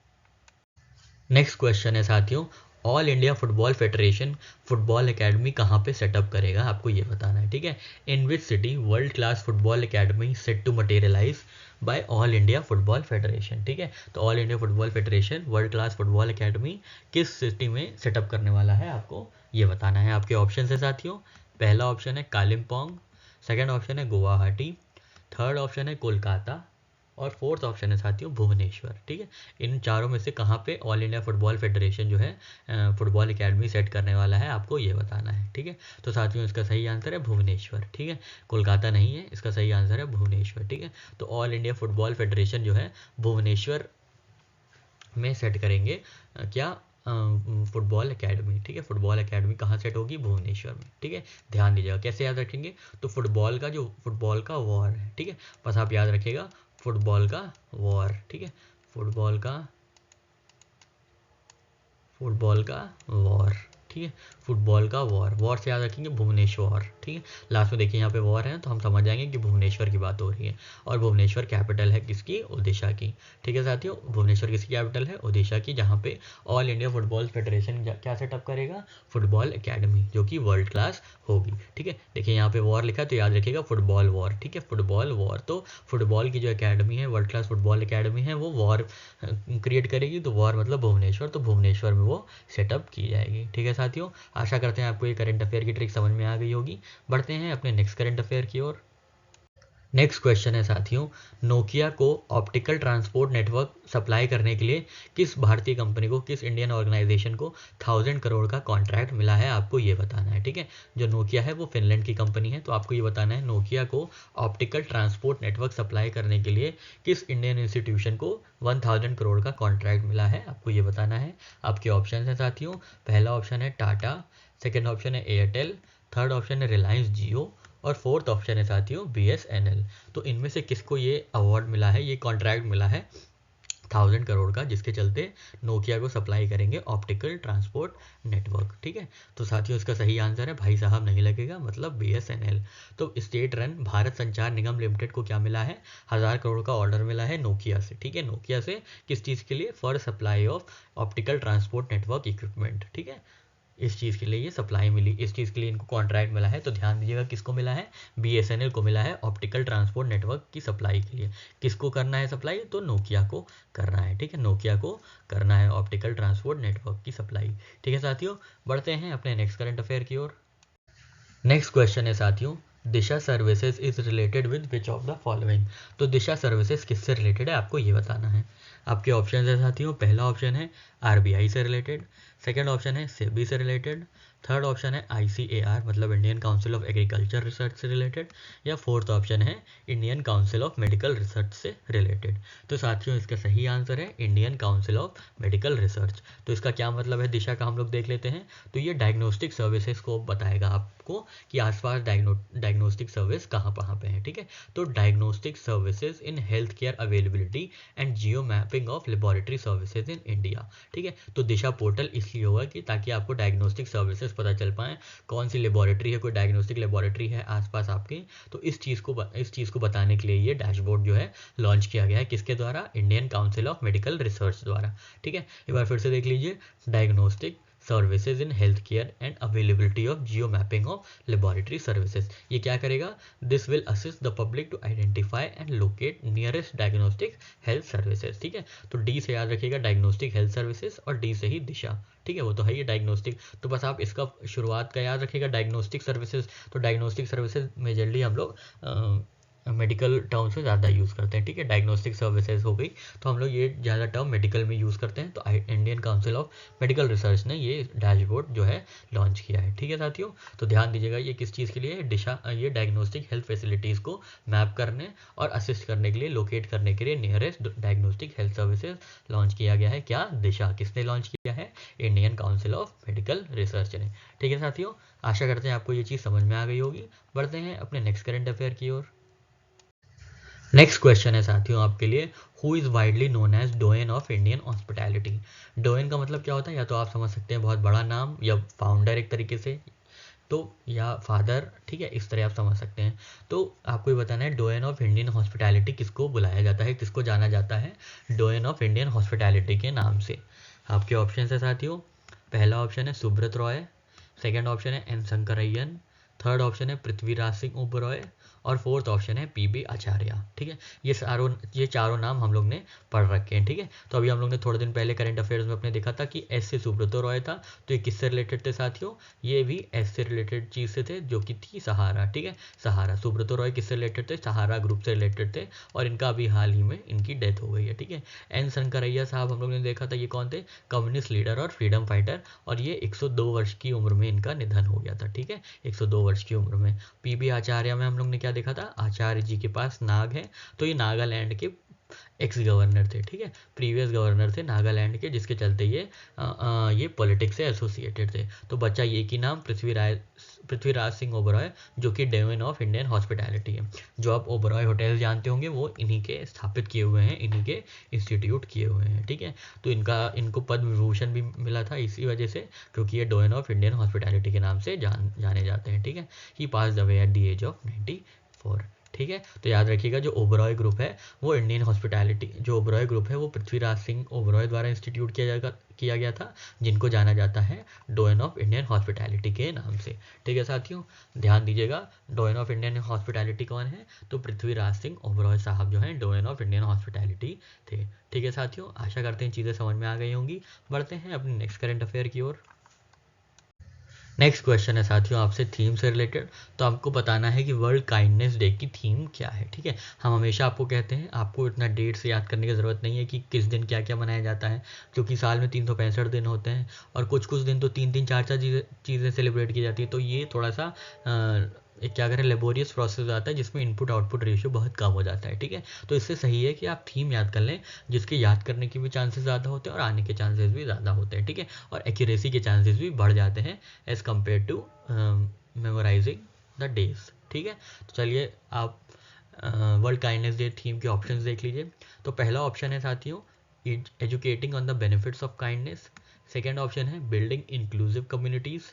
नेक्स्ट क्वेश्चन है साथियों, all India Football federation football academy कहाँ पे सेटअप करेगा, आपको ये बताना है। ठीक है, in which city world class football academy set to materialise by All India Football Federation. ठीक है, तो All India Football Federation world class football academy किस सिटी में सेटअप करने वाला है, आपको ये बताना है। आपके ऑप्शन है साथियों, पहला ऑप्शन है कालिम्पोंग, सेकेंड ऑप्शन है गुवाहाटी, थर्ड ऑप्शन है कोलकाता और फोर्थ ऑप्शन है साथियों भुवनेश्वर। ठीक है, इन चारों में से कहाँ पे ऑल इंडिया फुटबॉल फेडरेशन जो है फुटबॉल एकेडमी सेट करने वाला है, आपको ये बताना है। ठीक है, तो साथियों इसका सही आंसर है भुवनेश्वर। ठीक है, कोलकाता नहीं है, इसका सही आंसर है भुवनेश्वर। ठीक है, तो ऑल इंडिया फुटबॉल फेडरेशन जो है भुवनेश्वर में सेट करेंगे क्या फुटबॉल एकेडमी। ठीक है, फुटबॉल एकेडमी कहाँ सेट होगी, भुवनेश्वर में। ठीक है, ध्यान दीजिएगा कैसे याद रखेंगे, तो फुटबॉल का वॉर है। ठीक है, बस आप याद रखिएगा फुटबॉल का वॉर। ठीक है, फुटबॉल का वॉर। ठीक है, फुटबॉल का वॉर से याद रखेंगे भुवनेश्वर। ठीक है, लास्ट में देखिए यहाँ पे वॉर है तो हम समझ जाएंगे कि भुवनेश्वर की बात हो रही है, और भुवनेश्वर कैपिटल है किसकी, ओडिशा की। ठीक है साथियों, भुवनेश्वर किसकी कैपिटल है, ओडिशा की, जहाँ पे ऑल इंडिया फुटबॉल फेडरेशन क्या सेटअप करेगा, फुटबॉल एकेडमी, जो कि वर्ल्ड क्लास होगी। ठीक है, देखिए यहाँ पे वॉर लिखा है तो याद रखिएगा फुटबॉल वॉर। ठीक है, फुटबॉल वॉर, तो फुटबॉल की जो एकेडमी है, वर्ल्ड क्लास फुटबॉल एकेडमी है, वो वॉर क्रिएट करेगी, तो वॉर मतलब भुवनेश्वर, तो भुवनेश्वर में वो सेटअप की जाएगी। ठीक है साथियों, आशा करते हैं आपको ये करंट अफेयर की ट्रिक समझ में आ गई होगी। बढ़ते हैं अपने नेक्स्ट करंट अफेयर की ओर। नेक्स्ट क्वेश्चन है साथियों, नोकिया को ऑप्टिकल ट्रांसपोर्ट नेटवर्क सप्लाई करने के लिए किस भारतीय कंपनी को, किस इंडियन ऑर्गेनाइजेशन को 1000 करोड़ का कॉन्ट्रैक्ट मिला है, आपको ये बताना है। ठीक है, जो नोकिया है वो फिनलैंड की कंपनी है, तो आपको ये बताना है नोकिया को ऑप्टिकल ट्रांसपोर्ट नेटवर्क सप्लाई करने के लिए किस इंडियन इंस्टीट्यूशन को 1000 करोड़ का कॉन्ट्रैक्ट मिला है, आपको ये बताना है। आपके ऑप्शन है साथियों, पहला ऑप्शन है टाटा, सेकेंड ऑप्शन है एयरटेल, थर्ड ऑप्शन है रिलायंस जियो, और फोर्थ ऑप्शन है साथियों BSNL। तो इनमें से किसको ये अवार्ड मिला है, ये कॉन्ट्रैक्ट मिला है 1000 करोड़ का, जिसके चलते नोकिया को सप्लाई करेंगे ऑप्टिकल ट्रांसपोर्ट नेटवर्क। ठीक है, तो साथियों इसका सही आंसर है, भाई साहब नहीं लगेगा, मतलब BSNL। तो स्टेट रन भारत संचार निगम लिमिटेड को क्या मिला है, 1000 करोड़ का ऑर्डर मिला है नोकिया से। ठीक है, नोकिया से किस चीज़ के लिए, for supply of optical transport network equipment. ठीक है, इस चीज़ के लिए ये सप्लाई मिली, इस चीज़ के लिए इनको कॉन्ट्रैक्ट मिला है। तो ध्यान दीजिएगा किसको मिला है, BSNL को मिला है ऑप्टिकल ट्रांसपोर्ट नेटवर्क की सप्लाई के लिए। किसको करना है सप्लाई, तो नोकिया को करना है। ठीक है, नोकिया को करना है ऑप्टिकल ट्रांसपोर्ट नेटवर्क की सप्लाई। ठीक है साथियों, बढ़ते हैं अपने नेक्स्ट करंट अफेयर की ओर। नेक्स्ट क्वेश्चन है साथियों, Disha services is related with which of the following. तो दिशा सर्विसेज किससे रिलेटेड है, आपको ये बताना है। आपके ऑप्शन है साथियों, पहला ऑप्शन है RBI से रिलेटेड, सेकेंड ऑप्शन है सेबी से रिलेटेड, थर्ड ऑप्शन है ICAR मतलब Indian Council of agriculture research से रिलेटेड, या फोर्थ ऑप्शन है Indian Council of Medical research से रिलेटेड। तो साथियों इसका सही आंसर है Indian Council of Medical research. तो इसका क्या मतलब है दिशा का, हम लोग देख लेते हैं। तो ये डायग्नोस्टिक सर्विसेज को बताएगा आपको कि आसपास डायग्नोस्टिक सर्विस कहाँ पे है। ठीक है, तो diagnostic services in health care availability and Jio mapping of laboratory services in India. ठीक है, तो दिशा पोर्टल इसलिए होगा कि ताकि आपको डायग्नोस्टिक सर्विसेज पता चल पाए, कौन सी लेबोरेटरी है, कोई डायग्नोस्टिक लेबोरेटरी है आसपास आपके, तो इस चीज़ को बताने के लिए ये डैशबोर्ड जो है लॉन्च किया गया है, किसके द्वारा, Indian Council of Medical Research द्वारा। ठीक है, एक बार फिर से देख लीजिए, diagnostic services in health care and availability of geo mapping of laboratory services. ये क्या करेगा, this will assist the public to identify and locate nearest diagnostic health services. ठीक है, तो डी से याद रखिएगा डायग्नोस्टिक हेल्थ सर्विसेज, और डी से ही दिशा। ठीक है, वो तो है ही डायग्नोस्टिक, तो बस आप इसका शुरुआत का याद रखिएगा डायग्नोस्टिक सर्विसेज। तो डायग्नोस्टिक सर्विसेज मेजरली हम लोग मेडिकल टर्म्स में ज़्यादा यूज़ करते हैं। ठीक है, डायग्नोस्टिक सर्विसेज हो गई, तो हम लोग ये ज़्यादा टर्म मेडिकल में यूज़ करते हैं। तो Indian Council of Medical research ने ये डैशबोर्ड जो है लॉन्च किया है। ठीक है साथियों, तो ध्यान दीजिएगा ये किस चीज़ के लिए, दिशा, ये डायग्नोस्टिक हेल्थ फैसिलिटीज़ को मैप करने और असिस्ट करने के लिए, लोकेट करने के लिए nearest diagnostic health services launch किया गया है। क्या, दिशा, किसने लॉन्च किया है, Indian Council of Medical research ने। ठीक है साथियों, आशा करते हैं आपको ये चीज़ समझ में आ गई होगी। बढ़ते हैं अपने नेक्स्ट करंट अफेयर की ओर। नेक्स्ट क्वेश्चन है साथियों आपके लिए, who is widely known as doyen of Indian hospitality. Doyen का मतलब क्या होता है, या तो आप समझ सकते हैं बहुत बड़ा नाम, या फाउंडर एक तरीके से, तो या फादर। ठीक है, इस तरह आप समझ सकते हैं। तो आपको ये बताना है डोयन ऑफ इंडियन हॉस्पिटैलिटी किसको बुलाया जाता है, किसको जाना जाता है डोयन ऑफ इंडियन हॉस्पिटैलिटी के नाम से। आपके ऑप्शन है साथियों, पहला ऑप्शन है सुब्रत रॉय, सेकेंड ऑप्शन है एम शंकरैयन, थर्ड ऑप्शन है पृथ्वीराज सिंह ओबरॉय और फोर्थ ऑप्शन है पीबी आचार्य। ठीक है, ये चारों नाम हम लोग ने पढ़ रखे हैं। ठीक है, तो अभी हम लोग ने थोड़े दिन पहले करंट अफेयर्स में अपने देखा था कि एस से सुब्रतो रॉय था, तो ये किससे रिलेटेड थे साथियों, ये भी एस से रिलेटेड चीज़ से थे, जो कि थी सहारा। ठीक है, सहारा, सुब्रतो रॉय किससे रिलेटेड थे, सहारा ग्रुप से रिलेटेड थे, और इनका अभी हाल ही में इनकी डेथ हो गई है। ठीक है, एन शंकरैया साहब हम लोग ने देखा था, ये कौन थे, कम्युनिस्ट लीडर और फ्रीडम फाइटर, और ये 102 वर्ष की उम्र में इनका निधन हो गया था। ठीक है, 102 वर्ष की उम्र में। पीबी आचार्य में हम लोग ने क्या देखा था, आचार्य जी के पास नाग है, तो ये नागालैंड के एक्स गवर्नर थे। ठीक है, प्रीवियस गवर्नर थे नागालैंड के, जिसके चलते ये पॉलिटिक्स से एसोसिएटेड थे। तो बच्चा ये की नाम पृथ्वीराज सिंह ओबरॉय, जो कि डेवन ऑफ इंडियन हॉस्पिटैलिटी है। जो आप ओबरॉय होटल जानते होंगे, वो इन्हीं के स्थापित किए हुए हैं, इन्हीं के इंस्टीट्यूट किए हुए हैं। ठीक है, तो इनको पद्म विभूषण भी मिला था इसी वजह से, क्योंकि ये डेवन ऑफ इंडियन हॉस्पिटैलिटी के नाम से जाने जाते हैं। ठीक है, he passed away at the age of 94। ठीक है, तो याद रखिएगा जो ओबरॉय ग्रुप है वो इंडियन हॉस्पिटैलिटी, जो ओबरॉय ग्रुप है वो पृथ्वीराज सिंह ओबरॉय द्वारा इंस्टीट्यूट किया गया था, जिनको जाना जाता है डोयन ऑफ इंडियन हॉस्पिटैलिटी के नाम से। ठीक है साथियों, ध्यान दीजिएगा, डोयन ऑफ इंडियन हॉस्पिटैलिटी कौन है, तो पृथ्वीराज सिंह ओबरॉय साहब जो हैं डोयन ऑफ इंडियन हॉस्पिटैलिटी थे। ठीक है साथियों, आशा करते हैं चीज़ें समझ में आ गई होंगी। बढ़ते हैं अपने नेक्स्ट करंट अफेयर की ओर। नेक्स्ट क्वेश्चन है साथियों आपसे थीम से रिलेटेड, तो आपको बताना है कि वर्ल्ड काइंडनेस डे की थीम क्या है। ठीक है, हम हमेशा आपको कहते हैं, आपको इतना डेट से याद करने की ज़रूरत नहीं है कि किस दिन क्या क्या मनाया जाता है, क्योंकि साल में 365 दिन होते हैं, और कुछ दिन तो 3 4 चीज़ें सेलिब्रेट की जाती है। तो ये थोड़ा सा एक क्या करें, लेबोरियस प्रोसेस आता है, जिसमें इनपुट आउटपुट रेशियो बहुत कम हो जाता है। ठीक है, तो इससे सही है कि आप थीम याद कर लें, जिसके याद करने के भी चांसेस ज़्यादा होते हैं और आने के चांसेस भी ज़्यादा होते हैं। ठीक है, और एक्यूरेसी के चांसेस भी बढ़ जाते हैं as compare to memorising the days. ठीक है, तो चलिए आप वर्ल्ड काइंडनेस डे थीम के ऑप्शंस देख लीजिए। तो पहला ऑप्शन है साथियों educating on the benefits of kindness, second option है building inclusive communities,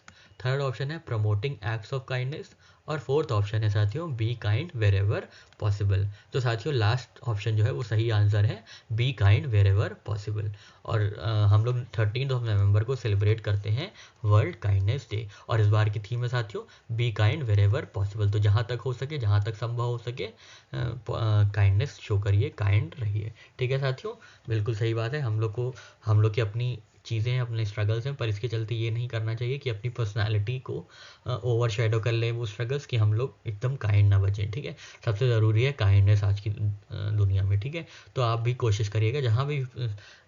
third option है प्रमोटिंग एक्ट्स ऑफ काइंडनेस, और फोर्थ ऑप्शन है साथियों be kind wherever possible. तो साथियों लास्ट ऑप्शन जो है वो सही आंसर है, be kind wherever possible. और हम लोग 13 नवंबर को सेलिब्रेट करते हैं वर्ल्ड काइंडनेस डे, और इस बार की थीम है साथियों be kind wherever possible. तो जहाँ तक हो सके, जहाँ तक संभव हो सके, काइंडनेस शो करिए, काइंड रहिए। ठीक है साथियों, बिल्कुल सही बात है। हम लोग की अपनी चीज़ें हैं, अपने स्ट्रगल्स हैं, पर इसके चलते ये नहीं करना चाहिए कि अपनी पर्सनालिटी को ओवर शेडो कर लें वो स्ट्रगल्स, कि हम लोग एकदम काइंड ना बचें। ठीक है, सबसे ज़रूरी है काइंडनेस आज की दुनिया में। ठीक है, तो आप भी कोशिश करिएगा जहाँ भी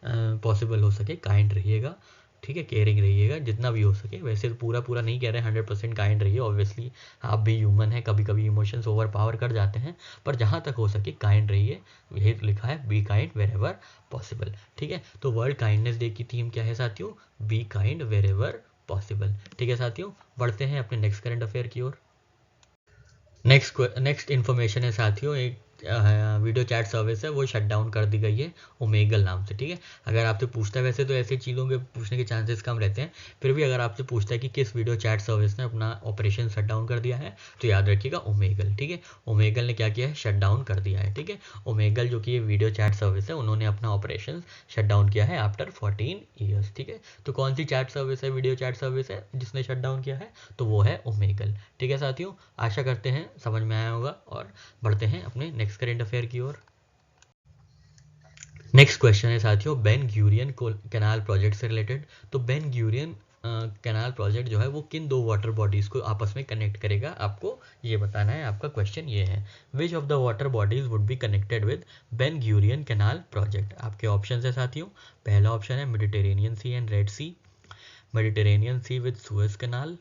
पॉसिबल हो सके काइंड रहिएगा। ठीक है, केयरिंग रहिएगा जितना भी हो सके। वैसे तो पूरा नहीं कह रहे हैं 100% काइंड रहिए, ऑब्वियसली आप भी ह्यूमन हैं, कभी कभी इमोशंस ओवर पावर कर जाते हैं, पर जहाँ तक हो सके काइंड रहिए। यही लिखा है be kind wherever possible. ठीक है, तो वर्ल्ड काइंडनेस डे की थीम क्या है साथियों, be kind wherever possible. ठीक है साथियों, बढ़ते हैं अपने नेक्स्ट करंट अफेयर की ओर। नेक्स्ट इन्फॉर्मेशन है साथियों, एक वीडियो चैट सर्विस है वो शट डाउन कर दी गई है ओमेगल नाम से। ठीक है, अगर आपसे पूछता है, वैसे तो ऐसी चीज़ों के पूछने के चांसेस कम रहते हैं, फिर भी अगर आपसे पूछता है कि किस वीडियो चैट सर्विस ने अपना ऑपरेशन शट डाउन कर दिया है, तो याद रखिएगा ओमेगल। ठीक है, ओमेगल ने क्या किया है, शट डाउन कर दिया है। ठीक है, ओमेगल जो कि ये वीडियो चैट सर्विस है, उन्होंने अपना ऑपरेशन शट डाउन किया है आफ्टर 14 ईयर्स। ठीक है, तो कौन सी चैट सर्विस है, वीडियो चैट सर्विस है जिसने शट डाउन किया है, तो वो है ओमेगल। ठीक है साथियों, आशा करते हैं समझ में आया होगा, और बढ़ते हैं अपने नेक्स्ट करंट अफेयर की ओर। नेक्स्ट क्वेश्चन है साथियों बेन ग्यूरियन कैनाल प्रोजेक्ट से रिलेटेड। तो बेन ग्यूरियन कैनाल प्रोजेक्ट जो है वो किन दो वाटर बॉडीज़ को आपस में कनेक्ट करेगा, आपको ये बताना है। आपका क्वेश्चन ये है, which of the water bodies would be connected with Ben Gurion canal project. आपके ऑप्शन है साथियों, पहला ऑप्शन है Mediterranean sea and red sea, Mediterranean C with Suez canal,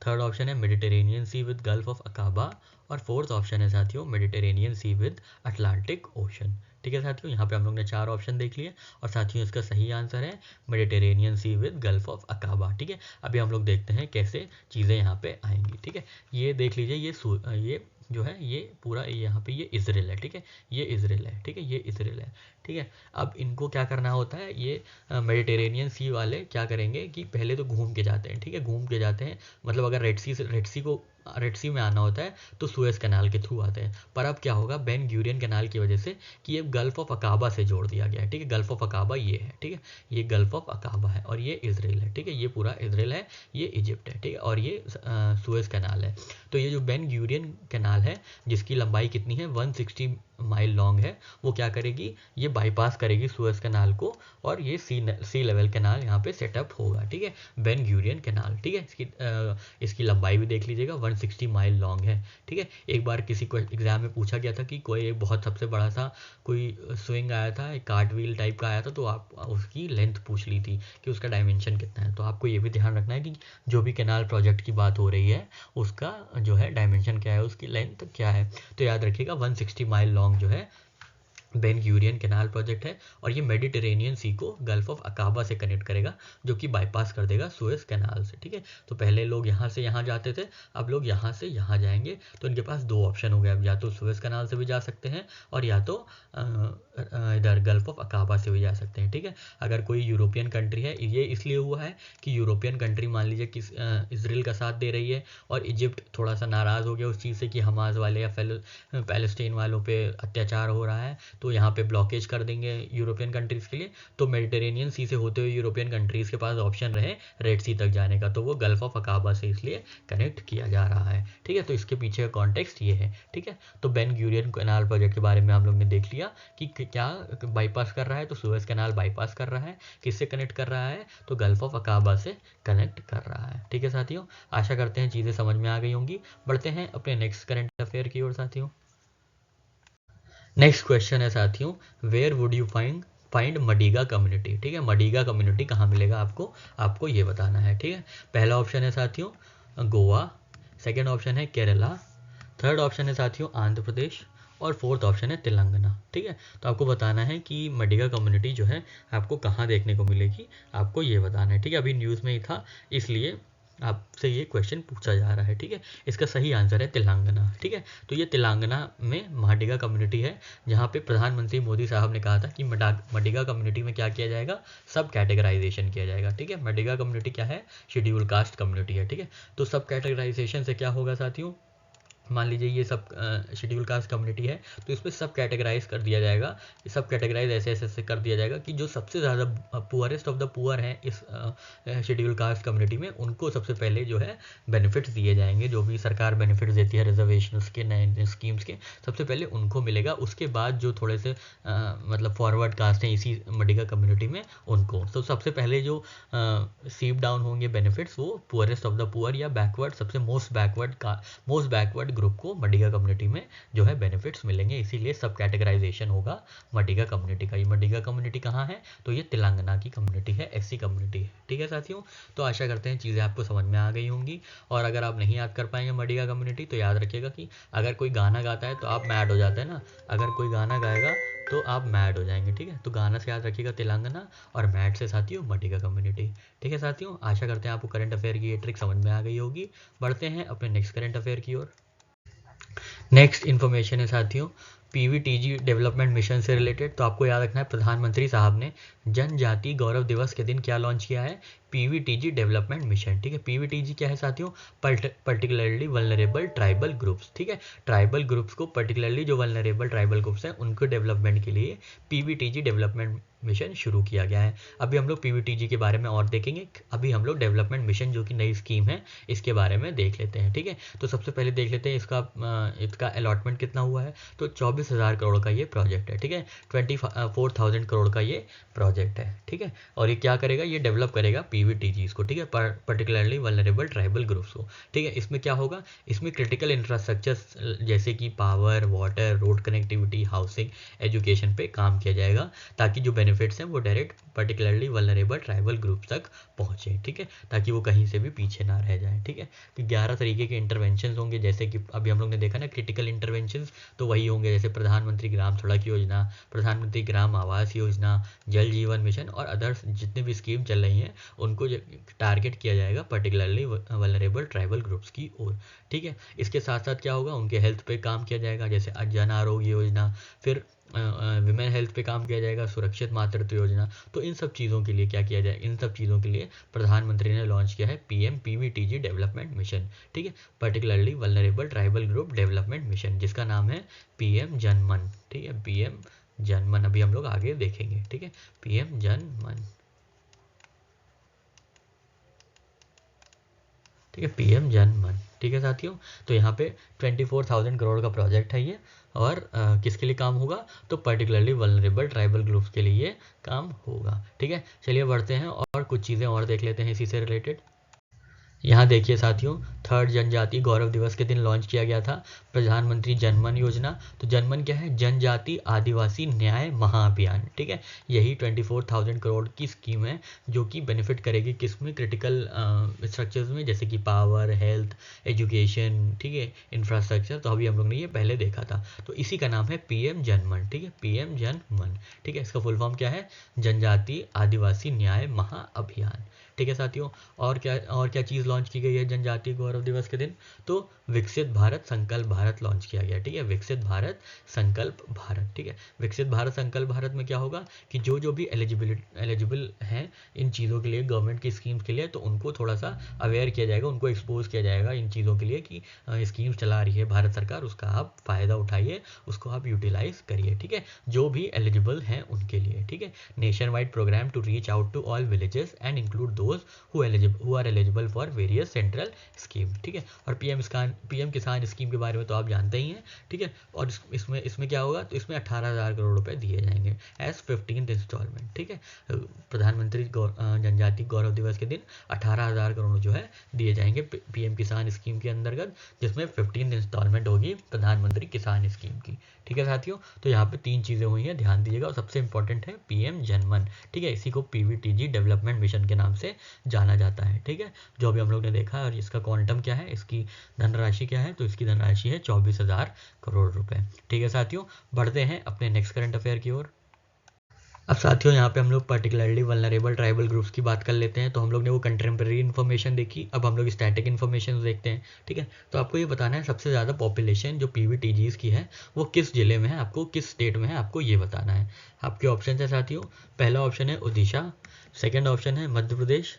third option है Mediterranean C with Gulf of Aqaba, और फोर्थ ऑप्शन है साथियों Mediterranean C with Atlantic ocean. ठीक है साथियों, यहाँ पे हम लोग ने 4 ऑप्शन देख लिए, और साथियों इसका सही आंसर है Mediterranean C with Gulf of Aqaba. ठीक है, अभी हम लोग देखते हैं कैसे चीज़ें यहाँ पे आएंगी। ठीक है, ये देख लीजिए, ये जो है ये पूरा यहाँ पे ये इजराइल है। ठीक है, ये इजराइल है। ठीक है, ये इजराइल है। ठीक है, अब इनको क्या करना होता है, ये मेडिटेरेनियन सी वाले क्या करेंगे कि पहले तो घूम के जाते हैं। ठीक है, घूम के जाते हैं, मतलब अगर रेड सी को रेड सी में आना होता है तो सुएज कैनाल के थ्रू आते हैं। पर अब क्या होगा, बेन ग्यूरियन कैनाल की वजह से कि ये गल्फ ऑफ अकाबा से जोड़ दिया गया है, ठीक है। गल्फ ऑफ अकाबा ये है, ठीक है, ये गल्फ ऑफ अकाबा है और ये इजराइल है, ठीक है, ये पूरा इजराइल है, ये इजिप्ट है, ठीक है, और ये सुएज कैनाल है। तो ये जो बेन ग्यूरियन कैनाल है जिसकी लंबाई कितनी है 160 माइल लॉन्ग है, वो क्या करेगी, ये बाईपास करेगी सुएज कैनाल को और ये सी लेवल कैनाल यहाँ पे सेटअप होगा, ठीक है, बेन ग्यूरियन कैनाल, ठीक है। इसकी लंबाई भी देख लीजिएगा 160 माइल लॉन्ग है, ठीक है। एक बार किसी को एग्जाम में पूछा गया था कि कोई एक बहुत सबसे बड़ा सा कोई स्विंग आया था, एक कार्ट व्हील टाइप का आया था, तो आप उसकी लेंथ पूछ ली थी कि उसका डायमेंशन कितना है। तो आपको ये भी ध्यान रखना है कि जो भी कैनाल प्रोजेक्ट की बात हो रही है उसका जो है डायमेंशन क्या है, उसकी लेंथ क्या है। तो याद रखिएगा 160 माइल लॉन्ग जो है बेन ग्यूरियन कैनाल प्रोजेक्ट है और ये मेडिटेरेनियन सी को गल्फ ऑफ अकाबा से कनेक्ट करेगा, जो कि बाईपास कर देगा सुएज कैनाल से, ठीक है। तो पहले लोग यहाँ से यहाँ जाते थे, अब लोग यहाँ से यहाँ जाएंगे, तो इनके पास दो ऑप्शन हो गए, अब या तो सुएज कैनाल से भी जा सकते हैं और या तो इधर गल्फ ऑफ अकाबा से भी जा सकते हैं, ठीक है। अगर कोई यूरोपियन कंट्री है, ये इसलिए हुआ है कि यूरोपियन कंट्री मान लीजिए कि इसराइल का साथ दे रही है और इजिप्ट थोड़ा सा नाराज़ हो गया उस चीज़ से कि हमास वाले या पैलेस्टीन वालों पे अत्याचार हो रहा है, तो यहाँ पे ब्लॉकेज कर देंगे यूरोपियन कंट्रीज़ के लिए। तो मेडिटेरेनियन सी से होते हुए यूरोपियन कंट्रीज़ के पास ऑप्शन रहे रेड सी तक जाने का, तो वो गल्फ ऑफ अकाबा से इसलिए कनेक्ट किया जा रहा है, ठीक है। तो इसके पीछे का कॉन्टेक्स्ट ये है, ठीक है। तो बेन ग्यूरियन कैनाल प्रोजेक्ट के बारे में हम लोग ने देख लिया कि क्या बाईपास कर रहा है, तो सुएज कैनाल बाईपास कर रहा है, किससे कनेक्ट कर रहा है, तो गल्फ ऑफ अकाबा से कनेक्ट कर रहा है, ठीक है साथियों। आशा करते हैं चीज़ें समझ में आ गई होंगी। बढ़ते हैं अपने नेक्स्ट करंट अफेयर की ओर साथियों। नेक्स्ट क्वेश्चन है साथियों, where would you find Madiga community, ठीक है। मडीगा कम्युनिटी कहाँ मिलेगा आपको, आपको ये बताना है, ठीक है। पहला ऑप्शन है साथियों गोवा, सेकंड ऑप्शन है केरला, थर्ड ऑप्शन है साथियों आंध्र प्रदेश और फोर्थ ऑप्शन है तेलंगाना, ठीक है। तो आपको बताना है कि मडीगा कम्युनिटी जो है आपको कहाँ देखने को मिलेगी, आपको ये बताना है, ठीक है। अभी न्यूज़ में ही था इसलिए आपसे ये क्वेश्चन पूछा जा रहा है, ठीक है। इसका सही आंसर है तेलंगाना, ठीक है। तो ये तेलंगाना में मडीगा कम्युनिटी है, जहाँ पे प्रधानमंत्री मोदी साहब ने कहा था कि मडीगा कम्युनिटी में क्या किया जाएगा, सब कैटेगराइजेशन किया जाएगा, ठीक है। मडीगा कम्युनिटी क्या है, शेड्यूल कास्ट कम्युनिटी है, ठीक है। तो सब कैटेगराइजेशन से क्या होगा साथियों, मान लीजिए ये सब शेड्यूल कास्ट कम्युनिटी है, तो इसमें सब कैटेगराइज कर दिया जाएगा, सब कैटेगराइज ऐसे कर दिया जाएगा कि जो सबसे ज़्यादा पुअरेस्ट ऑफ द पुअर हैं इस शेड्यूल कास्ट कम्युनिटी में, उनको सबसे पहले जो है बेनिफिट्स दिए जाएंगे, जो भी सरकार बेनिफिट्स देती है रिजर्वेशन के नए स्कीम्स के, सबसे पहले उनको मिलेगा। उसके बाद जो थोड़े से मतलब फॉरवर्ड कास्ट हैं इसी मडीगा कम्युनिटी में, उनको तो सबसे पहले जो सीप डाउन होंगे बेनिफिट्स वो पुअरेस्ट ऑफ द पुअर या बैकवर्ड, सबसे मोस्ट बैकवर्ड ग्रुप को मडीगा कम्युनिटी में जो है बेनिफिट्स मिलेंगे, इसीलिए सब कैटेगराइजेशन होगा मडीगा कम्युनिटी का। ये मडीगा कम्युनिटी कहाँ है, तो ये तेलंगाना की कम्युनिटी है, एससी कम्युनिटी है, ठीक है साथियों। तो आशा करते हैं चीज़ें आपको समझ में आ गई होंगी, और अगर आप नहीं याद कर पाएंगे मडीगा कम्युनिटी तो याद रखिएगा कि अगर कोई गाना गाता है तो आप मैड हो जाते हैं ना, अगर कोई गाना गाएगा तो आप मैड हो जाएंगे, ठीक है। तो गाना से याद रखिएगा तेलंगाना और मैड से साथियों मडीगा कम्युनिटी, ठीक है साथियों। आशा करते हैं आपको करंट अफेयर की ये ट्रिक समझ में आ गई होगी। बढ़ते हैं अपने नेक्स्ट करंट अफेयर की ओर। नेक्स्ट इन्फॉर्मेशन है साथियों पीवीटीजी डेवलपमेंट मिशन से रिलेटेड। तो आपको याद रखना है प्रधानमंत्री साहब ने जनजाति गौरव दिवस के दिन क्या लॉन्च किया है, पीवीटीजी डेवलपमेंट मिशन, ठीक है। पीवीटीजी क्या है साथियों, पर्टिकुलरली वल्नरेबल ट्राइबल ग्रुप्स, ठीक है। ट्राइबल ग्रुप्स को पर्टिकुलरली जो वल्नरेबल ट्राइबल ग्रुप्स हैं उनको डेवलपमेंट के लिए पीवीटीजी डेवलपमेंट मिशन शुरू किया गया है। अभी हम लोग पीवीटीजी के बारे में और देखेंगे, अभी हम लोग डेवलपमेंट मिशन जो कि नई स्कीम है इसके बारे में देख लेते हैं, ठीक है। तो सबसे पहले देख लेते हैं इसका अलॉटमेंट कितना हुआ है। तो 24,000 करोड़ का ये प्रोजेक्ट है, ठीक है। 24,000 करोड़ का ये प्रोजेक्ट है, ठीक है। और ये क्या करेगा, ये डेवलप करेगा पीवीटीजीज को, ठीक है, पर्टिकुलरली वल्नरेबल ट्राइबल ग्रुप्स को, ठीक है। इसमें क्या होगा, इसमें क्रिटिकल इंफ्रास्ट्रक्चर जैसे कि power, water, road connectivity, housing, education पे काम किया जाएगा, ताकि जो बेनिफिट्स हैं वो direct particularly vulnerable tribal group तक पहुँचे, ठीक है, ताकि वो कहीं से भी पीछे ना रह जाए, ठीक है। कि 11 तरीके के इंटरवेंशन होंगे, जैसे कि अभी हम लोग ने देखा ना क्रिटिकल इंटरवेंशन, तो वही होंगे जैसे प्रधानमंत्री ग्राम सड़क योजना, प्रधानमंत्री ग्राम आवास योजना, जल जीवन मिशन और अदर्स जितने भी स्कीम चल रही हैं उनको टारगेट किया जाएगा पर्टिकुलरली वल्नरेबल ट्राइबल ग्रुप्स की ओर, ठीक है। इसके साथ साथ क्या होगा, उनके हेल्थ पे काम किया जाएगा, जैसे जन आरोग्य योजना, फिर विमेन हेल्थ पे काम किया जाएगा, सुरक्षित मातृत्व योजना। तो इन सब चीज़ों के लिए क्या किया जाए, इन सब चीज़ों के लिए प्रधानमंत्री ने लॉन्च किया है PMPVTG डेवलपमेंट मिशन, ठीक है, particularly vulnerable tribal group development mission, जिसका नाम है PM जन मन, ठीक है, PM जन मन। अभी हम लोग आगे देखेंगे, ठीक है, PM जन मन, ठीक है, PM जन मन, ठीक है साथियों। तो यहाँ पे 24,000 करोड़ का प्रोजेक्ट है ये, और किसके लिए काम होगा, तो पर्टिकुलरली वल्नरेबल ट्राइबल ग्रुप्स के लिए ये काम होगा, ठीक है। चलिए बढ़ते हैं और कुछ चीज़ें और देख लेते हैं इसी से रिलेटेड। यहाँ देखिए साथियों, थर्ड जनजाति गौरव दिवस के दिन लॉन्च किया गया था प्रधानमंत्री जनमन योजना। तो जनमन क्या है, जनजाति आदिवासी न्याय महाअभियान, ठीक है। यही 24,000 करोड़ की स्कीम है जो कि बेनिफिट करेगी किसमें, क्रिटिकल स्ट्रक्चर्स में, जैसे कि पावर, हेल्थ, एजुकेशन, ठीक है, इंफ्रास्ट्रक्चर। तो अभी हम लोग ने ये पहले देखा था। तो इसी का नाम है PM जनमन, ठीक है, PM जनमन, ठीक है। इसका फुल फॉर्म क्या है, जनजाति आदिवासी न्याय महाअभियान, ठीक है साथियों। और क्या चीज़ लॉन्च की गई है जनजातीय गौरव दिवस के दिन, तो विकसित भारत संकल्प भारत लॉन्च किया गया, ठीक है, विकसित भारत संकल्प भारत, ठीक है। विकसित भारत संकल्प भारत में क्या होगा कि जो भी एलिजिबल हैं इन चीज़ों के लिए, गवर्नमेंट की स्कीम्स के लिए, तो उनको थोड़ा सा अवेयर किया जाएगा, उनको एक्सपोज किया जाएगा इन चीज़ों के लिए कि स्कीम्स चला रही है भारत सरकार, उसका आप फ़ायदा उठाइए, उसको आप यूटिलाइज करिए, ठीक है, जो भी एलिजिबल हैं उनके लिए, ठीक है। Nationwide programme to reach out to all villages and include those who are eligible for various central scheme, ठीक है। और PM किसान स्कीम के बारे में तो आप जानते ही हैं, ठीक है। और इसमें क्या होगा, तो इसमें 18,000 करोड़ रुपए दिए जाएंगे एज 15th इंस्टॉलमेंट, ठीक है। प्रधानमंत्री जनजाति गौरव दिवस के दिन 18,000 करोड़ जो है दिए जाएंगे PM किसान स्कीम के अंतर्गत, जिसमें 15th इंस्टॉलमेंट होगी प्रधानमंत्री किसान स्कीम की, ठीक है साथियों। तो यहाँ पे 3 चीज़ें हुई हैं, ध्यान दीजिएगा। और सबसे इंपॉर्टेंट है PM जनमन, ठीक है, इसी को PVTG डेवलपमेंट मिशन के नाम से जाना जाता है, ठीक है, जो अभी हम लोग ने देखा। और इसका क्वांटम क्या है, इसकी धनराशि क्या है, तो इसकी धनराशि है 24,000 करोड़ रुपए, ठीक है साथियों। बढ़ते हैं अपने नेक्स्ट करंट अफेयर की ओर। अब साथियों यहाँ पे हम लोग पर्टिकुलरली वल्नरेबल ट्राइबल ग्रुप्स की बात कर लेते हैं। तो हम लोग ने वो कंटेम्प्रेरी इन्फॉर्मेशन देखी, अब हम लोग स्टैटिक इन्फॉर्मेशन देखते हैं, ठीक है। तो आपको ये बताना है सबसे ज़्यादा पॉपुलेशन जो PVTGs की है वो किस जिले में है, आपको किस स्टेट में है, आपको ये बताना है। आपके ऑप्शन है साथियों, पहला ऑप्शन है उड़ीसा, सेकेंड ऑप्शन है मध्य प्रदेश,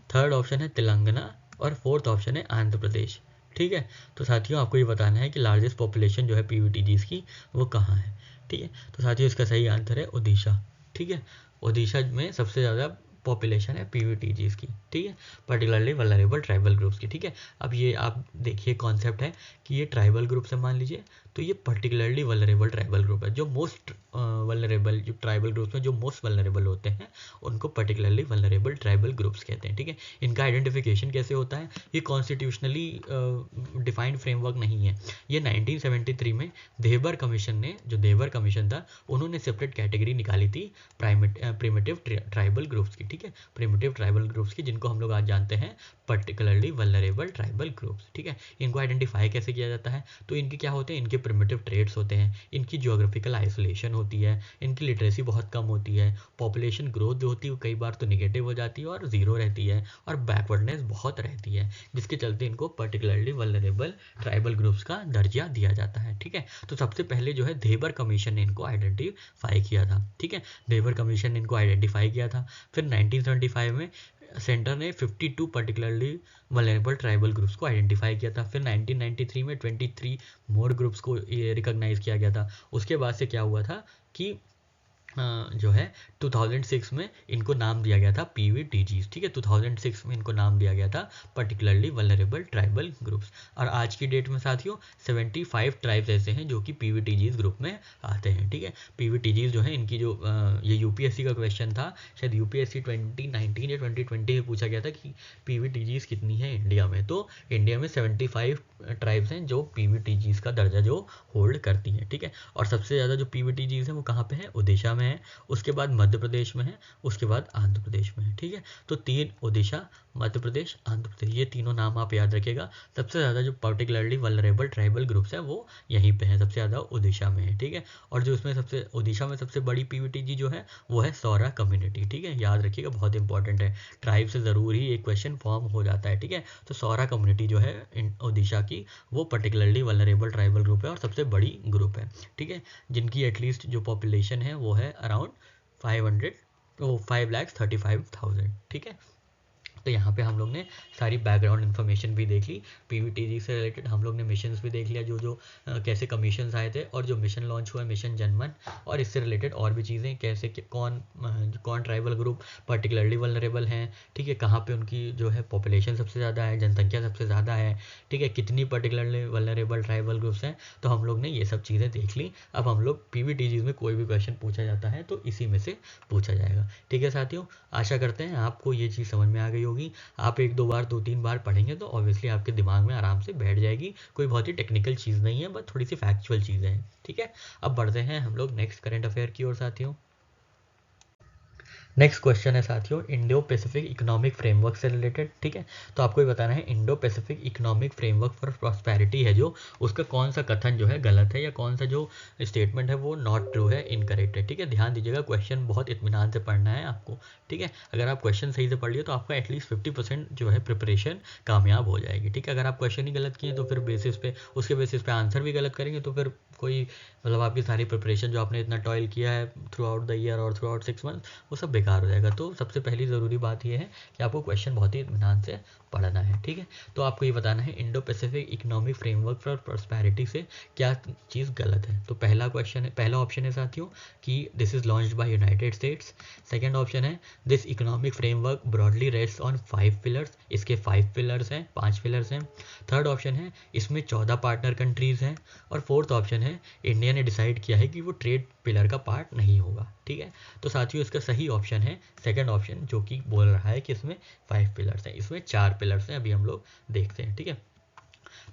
थर्ड ऑप्शन है तेलंगाना, और फोर्थ ऑप्शन है आंध्र प्रदेश, ठीक है। तो साथियों आपको ये बताना है कि लार्जेस्ट पॉपुलेशन जो है PVTGs की वो कहाँ है, ठीक है। तो साथियों इसका सही आंसर है उड़ीसा, ठीक है। ओडिशा में सबसे ज़्यादा पॉपुलेशन है PVTGs की, ठीक है, पर्टिकुलरली वल्नरेबल ट्राइबल ग्रुप्स की, ठीक है। अब ये आप देखिए कॉन्सेप्ट है कि ये ट्राइबल ग्रुप्स है मान लीजिए, तो ये पर्टिकुलरली वल्नरेबल ट्राइबल ग्रुप है, जो मोस्ट वल्नरेबल, जो ट्राइबल ग्रुप्स में जो मोस्ट वल्नरेबल होते हैं उनको पर्टिकुलरली वल्नरेबल ट्राइबल ग्रुप्स कहते हैं, ठीक है। इनका आइडेंटिफिकेशन कैसे होता है, ये कॉन्स्टिट्यूशनली डिफाइंड फ्रेमवर्क नहीं है। ये 1973 में देवर कमीशन ने, जो देवर कमीशन था, उन्होंने सेपरेट कैटेगरी निकाली थी प्रिमिटिव ट्राइबल ग्रुप्स की, ठीक है, प्रिमिटिव ट्राइबल ग्रुप्स की, जिनको हम लोग आज जानते हैं पर्टिकुलरली वल्नरेबल ट्राइबल ग्रुप्स, ठीक है। इनको आइडेंटिफाई कैसे किया जाता है, तो इनके क्या होते हैं, इनके प्रिमिटिव ट्रेड्स होते हैं, इनकी ज्योग्राफिकल आइसोलेशन होती है, इनकी लिटरेसी बहुत कम होती है, पॉपुलेशन ग्रोथ जो होती है कई बार तो निगेटिव हो जाती है और जीरो रहती है, और बैकवर्डनेस बहुत रहती है, जिसके चलते इनको पर्टिकुलरली वल्नरेबल ट्राइबल ग्रुप्स का दर्जा दिया जाता है, ठीक है। तो सबसे पहले जो है देवर कमीशन ने इनको आइडेंटिफाई किया था, ठीक है, देवर कमीशन ने इनको आइडेंटिफाई किया था। फिर 1975 में सेंटर ने 52 पर्टिकुलरली वल्नरेबल ट्राइबल ग्रुप्स को आइडेंटिफाई किया था। फिर 1993 में 23 मोर ग्रुप्स को रिकॉग्नाइज किया गया था। उसके बाद से क्या हुआ था कि जो है 2006 में इनको नाम दिया गया था PVTGs, ठीक है, 2006 में इनको नाम दिया गया था पर्टिकुलरली वल्नरेबल ट्राइबल ग्रुप्स। और आज की डेट में साथियों 75 ट्राइब्स ऐसे हैं जो कि PVTGs ग्रुप में आते हैं, ठीक है। PVTGs जो है इनकी जो ये UPSC का क्वेश्चन था, शायद UPSC 2019 या 2020 में पूछा गया था कि PVTGs कितनी है इंडिया में, तो इंडिया में 75 ट्राइब्स हैं जो PVTGs का दर्जा जो होल्ड करती हैं, ठीक है। और सबसे ज़्यादा जो PVTGs हैं वो कहाँ पे है, ओडिशा में में है, उसके बाद मध्य प्रदेश में है, उसके बाद आंध्र प्रदेश में है। ठीक है, तो 3 ओडिशा, मध्य प्रदेश, आंध्र प्रदेश, ये तीनों नाम आप याद रखिएगा। सबसे ज़्यादा जो पर्टिकुलरली वल्नरेबल ट्राइबल ग्रुप्स हैं वो यहीं पे हैं, सबसे ज़्यादा ओडिशा में है। ठीक है, और जो उसमें सबसे ओडिशा में सबसे बड़ी पीवीटीजी जो है वो है सौरा कम्युनिटी। ठीक है, याद रखिएगा, बहुत इंपॉर्टेंट है, ट्राइब से ज़रूर ही एक क्वेश्चन फॉर्म हो जाता है। ठीक है, तो सौरा कम्युनिटी जो है ओडिशा की, वो पर्टिकुलरली वल्नरेबल ट्राइबल ग्रुप है और सबसे बड़ी ग्रुप है। ठीक है, जिनकी एटलीस्ट जो पॉपुलेशन है वो है अराउंड 5,35,000। ठीक है, तो यहाँ पे हम लोग ने सारी बैकग्राउंड इन्फॉर्मेशन भी देख ली, पीवीटीजी से रिलेटेड हम लोग ने मिशंस भी देख लिया, जो कैसे कमीशंस आए थे और जो मिशन लॉन्च हुआ है मिशन जनमन, और इससे रिलेटेड और भी चीज़ें, कैसे कौन ट्राइबल ग्रुप पर्टिकुलरली वल्नरेबल हैं। ठीक है, कहाँ पे उनकी जो है पॉपुलेशन सबसे ज़्यादा है, जनसंख्या सबसे ज़्यादा है। ठीक है, कितनी पर्टिकुलरली वल्नरेबल ट्राइबल ग्रुप्स हैं, तो हम लोग ने ये सब चीज़ें देख ली। अब हम लोग पीवीटीजी में कोई भी क्वेश्चन पूछा जाता है तो इसी में से पूछा जाएगा। ठीक है साथियों, आशा करते हैं आपको ये चीज़ समझ में आ गई होगी। आप 1-2 बार 2-3 बार पढ़ेंगे तो ऑब्वियसली आपके दिमाग में आराम से बैठ जाएगी। कोई बहुत ही टेक्निकल चीज़ नहीं है, बस थोड़ी सी फैक्चुअल चीज़ें हैं। ठीक है, अब बढ़ते हैं हम लोग नेक्स्ट करंट अफेयर की ओर साथियों। नेक्स्ट क्वेश्चन है साथियों इंडो पैसिफिक इकोनॉमिक फ्रेमवर्क से रिलेटेड। ठीक है, तो आपको ये बताना है Indo Pacific Economic Framework for prosperity है जो, उसका कौन सा कथन जो है गलत है, या कौन सा जो स्टेटमेंट है वो नॉट ट्रू है, इनकरेक्ट है। ठीक है, ध्यान दीजिएगा, क्वेश्चन बहुत इत्मीनान से पढ़ना है आपको। ठीक है, अगर आप क्वेश्चन सही से पढ़ लिए तो आपका एटलीस्ट 50% जो है प्रिपरेशन कामयाब हो जाएगी। ठीक है, अगर आप क्वेश्चन ही गलत किए तो फिर उसके बेसिस पे आंसर भी गलत करेंगे तो फिर कोई मतलब आपकी सारी प्रिपरेशन जो आपने इतना टॉयल किया है थ्रू आउट द ईयर और थ्रू आउट 6 मंथ वो सब बेकार हो जाएगा। तो सबसे पहली ज़रूरी बात ये है कि आपको क्वेश्चन बहुत ही इत्मीनान से पढ़ना है। ठीक है, तो आपको ये बताना है Indo Pacific Economic Framework for prosperity से क्या चीज़ गलत है। तो पहला ऑप्शन है साथियों कि this is launched by United States. Second option है this economic framework broadly rest on 5 pillars, इसके 5 पिलर्स हैं, 5 पिलर्स हैं। थर्ड ऑप्शन है इसमें 14 पार्टनर कंट्रीज़ हैं। और फोर्थ ऑप्शन है इंडिया ने डिसाइड किया है कि वो ट्रेड पिलर का पार्ट नहीं होगा। ठीक है, तो साथियों इसका सही ऑप्शन है सेकंड ऑप्शन, जो कि बोल रहा है कि इसमें 5 पिलर्स हैं, इसमें 4 पिलर्स हैं, अभी हम लोग देखते हैं। ठीक है,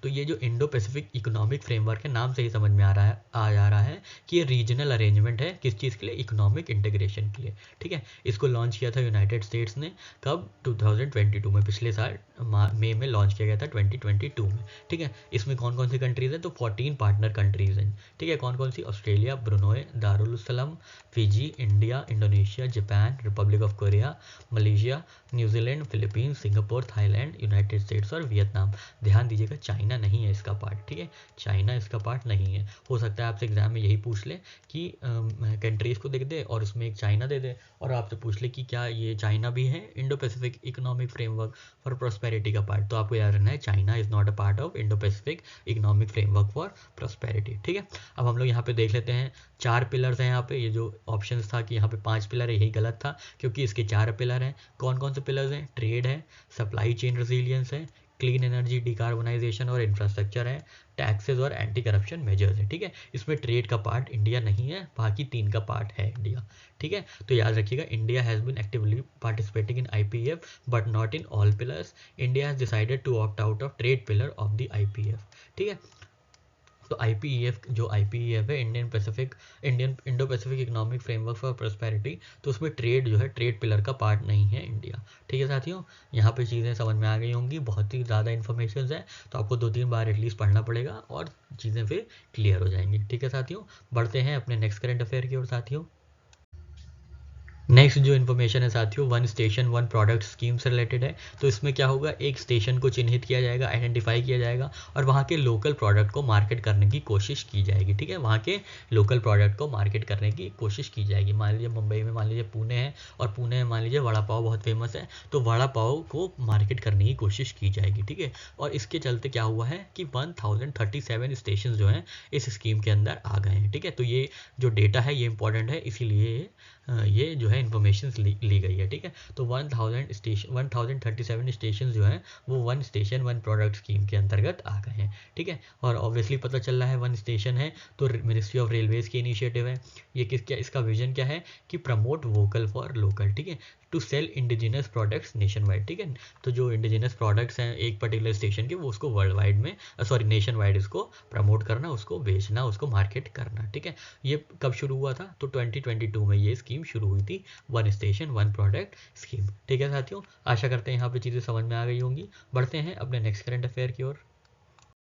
तो ये जो इंडो पैसिफिक इकोनॉमिक फ्रेमवर्क है, नाम से ही समझ में आ जा रहा है कि ये रीजनल अरेंजमेंट है, किस चीज़ के लिए, इकोनॉमिक इंटीग्रेशन के लिए। ठीक है, इसको लॉन्च किया था यूनाइटेड स्टेट्स ने, कब, 2022 में, पिछले साल मई में लॉन्च किया गया था 2022 में। ठीक है, इसमें कौन कौन सी कंट्रीज़ हैं, तो 14 पार्टनर कंट्रीज़ हैं। ठीक है, कौन कौन सी, Australia, Brunei, Darussalam, Fiji, India, Indonesia, Japan, republic of Korea, Malaysia, New Zealand, Philippines, Singapore, Thailand, United States और वियतनाम। ध्यान दीजिएगा चाइना नहीं है इसका पार्ट। ठीक है, चाइना इसका पार्ट नहीं है। हो सकता है आपसे एग्जाम में यही पूछ ले कि कंट्रीज़ को देख दे और उसमें एक चाइना दे दे और आपसे पूछ ले कि क्या ये चाइना भी है Indo Pacific Economic Framework for prosperity का पार्ट। तो आपको याद रखना है China is not a part of Indo Pacific Economic Framework for prosperity. ठीक है, अब हम लोग यहाँ पे देख लेते हैं 4 पिलर्स हैं यहाँ पे। ये जो ऑप्शन था कि यहाँ पे 5 पिलर है, यही गलत था क्योंकि इसके 4 पिलर हैं। कौन कौन से पिलर्स हैं, ट्रेड है, सप्लाई चेन रेजिलियंस है, क्लीन एनर्जी, डिकार्बोनाइजेशन और इंफ्रास्ट्रक्चर है, टैक्सेस और एंटी करप्शन मेजर्स है। ठीक है, इसमें ट्रेड का पार्ट इंडिया नहीं है, बाकी 3 का पार्ट है इंडिया। ठीक है, तो याद रखिएगा India has been actively participating in IPEF but not in all pillars. India has decided to opt out of trade pillar of the IPEF। ठीक है, तो IPEF है Indo Pacific Economic Framework for Prosperity, तो उसमें ट्रेड जो है ट्रेड पिलर का पार्ट नहीं है इंडिया। ठीक है साथियों, यहाँ पे चीज़ें समझ में आ गई होंगी, बहुत ही ज़्यादा इन्फॉर्मेशन है तो आपको 2-3 बार एटलीस्ट पढ़ना पड़ेगा और चीज़ें फिर क्लियर हो जाएंगी। ठीक है साथियों, बढ़ते हैं अपने नेक्स्ट करंट अफेयर की ओर साथियों। नेक्स्ट जो इन्फॉर्मेशन है साथियों one station one product scheme से रिलेटेड है। तो इसमें क्या होगा, एक स्टेशन को चिन्हित किया जाएगा, आइडेंटिफाई किया जाएगा और वहाँ के लोकल प्रोडक्ट को मार्केट करने की कोशिश की जाएगी। ठीक है, वहाँ के लोकल प्रोडक्ट को मार्केट करने की कोशिश की जाएगी। मान लीजिए मुंबई में, मान लीजिए पुणे है और पुणे में मान लीजिए वड़ा पाव बहुत फेमस है, तो वड़ा पाव को मार्केट करने की कोशिश की जाएगी। ठीक है, और इसके चलते क्या हुआ है कि 1037 स्टेशन जो हैं इस स्कीम के अंदर आ गए हैं। ठीक है, तो ये जो डेटा है ये इंपॉर्टेंट है, इसीलिए ये जो है है इन्फॉर्मेशन ली गई है, ठीक है। तो 1037 स्टेशन जो हैं वो one station one product scheme के अंतर्गत आ गए हैं, ठीक है। और ऑब्वियसली पता चल रहा है वन स्टेशन है तो मिनिस्ट्री ऑफ रेलवेज़ की इनिशिएटिव है। ये क्या इसका विजन क्या है कि प्रमोट वोकल फॉर लोकल, ठीक है, to sell indigenous products nationwide, ठीक है। तो जो इंडिजिनस प्रोडक्ट्स हैं एक पर्टिकुलर स्टेशन के, वो उसको वर्ल्ड वाइड में नेशन वाइड इसको प्रमोट करना, उसको बेचना, उसको मार्केट करना, ठीक है। ये कब शुरू हुआ था? तो 2022 में ये स्कीम शुरू हुई थी, one station one product scheme, ठीक है साथियों। आशा करते हैं यहाँ पे चीज़ें समझ में आ गई होंगी। बढ़ते हैं अपने नेक्स्ट करंट अफेयर की ओर।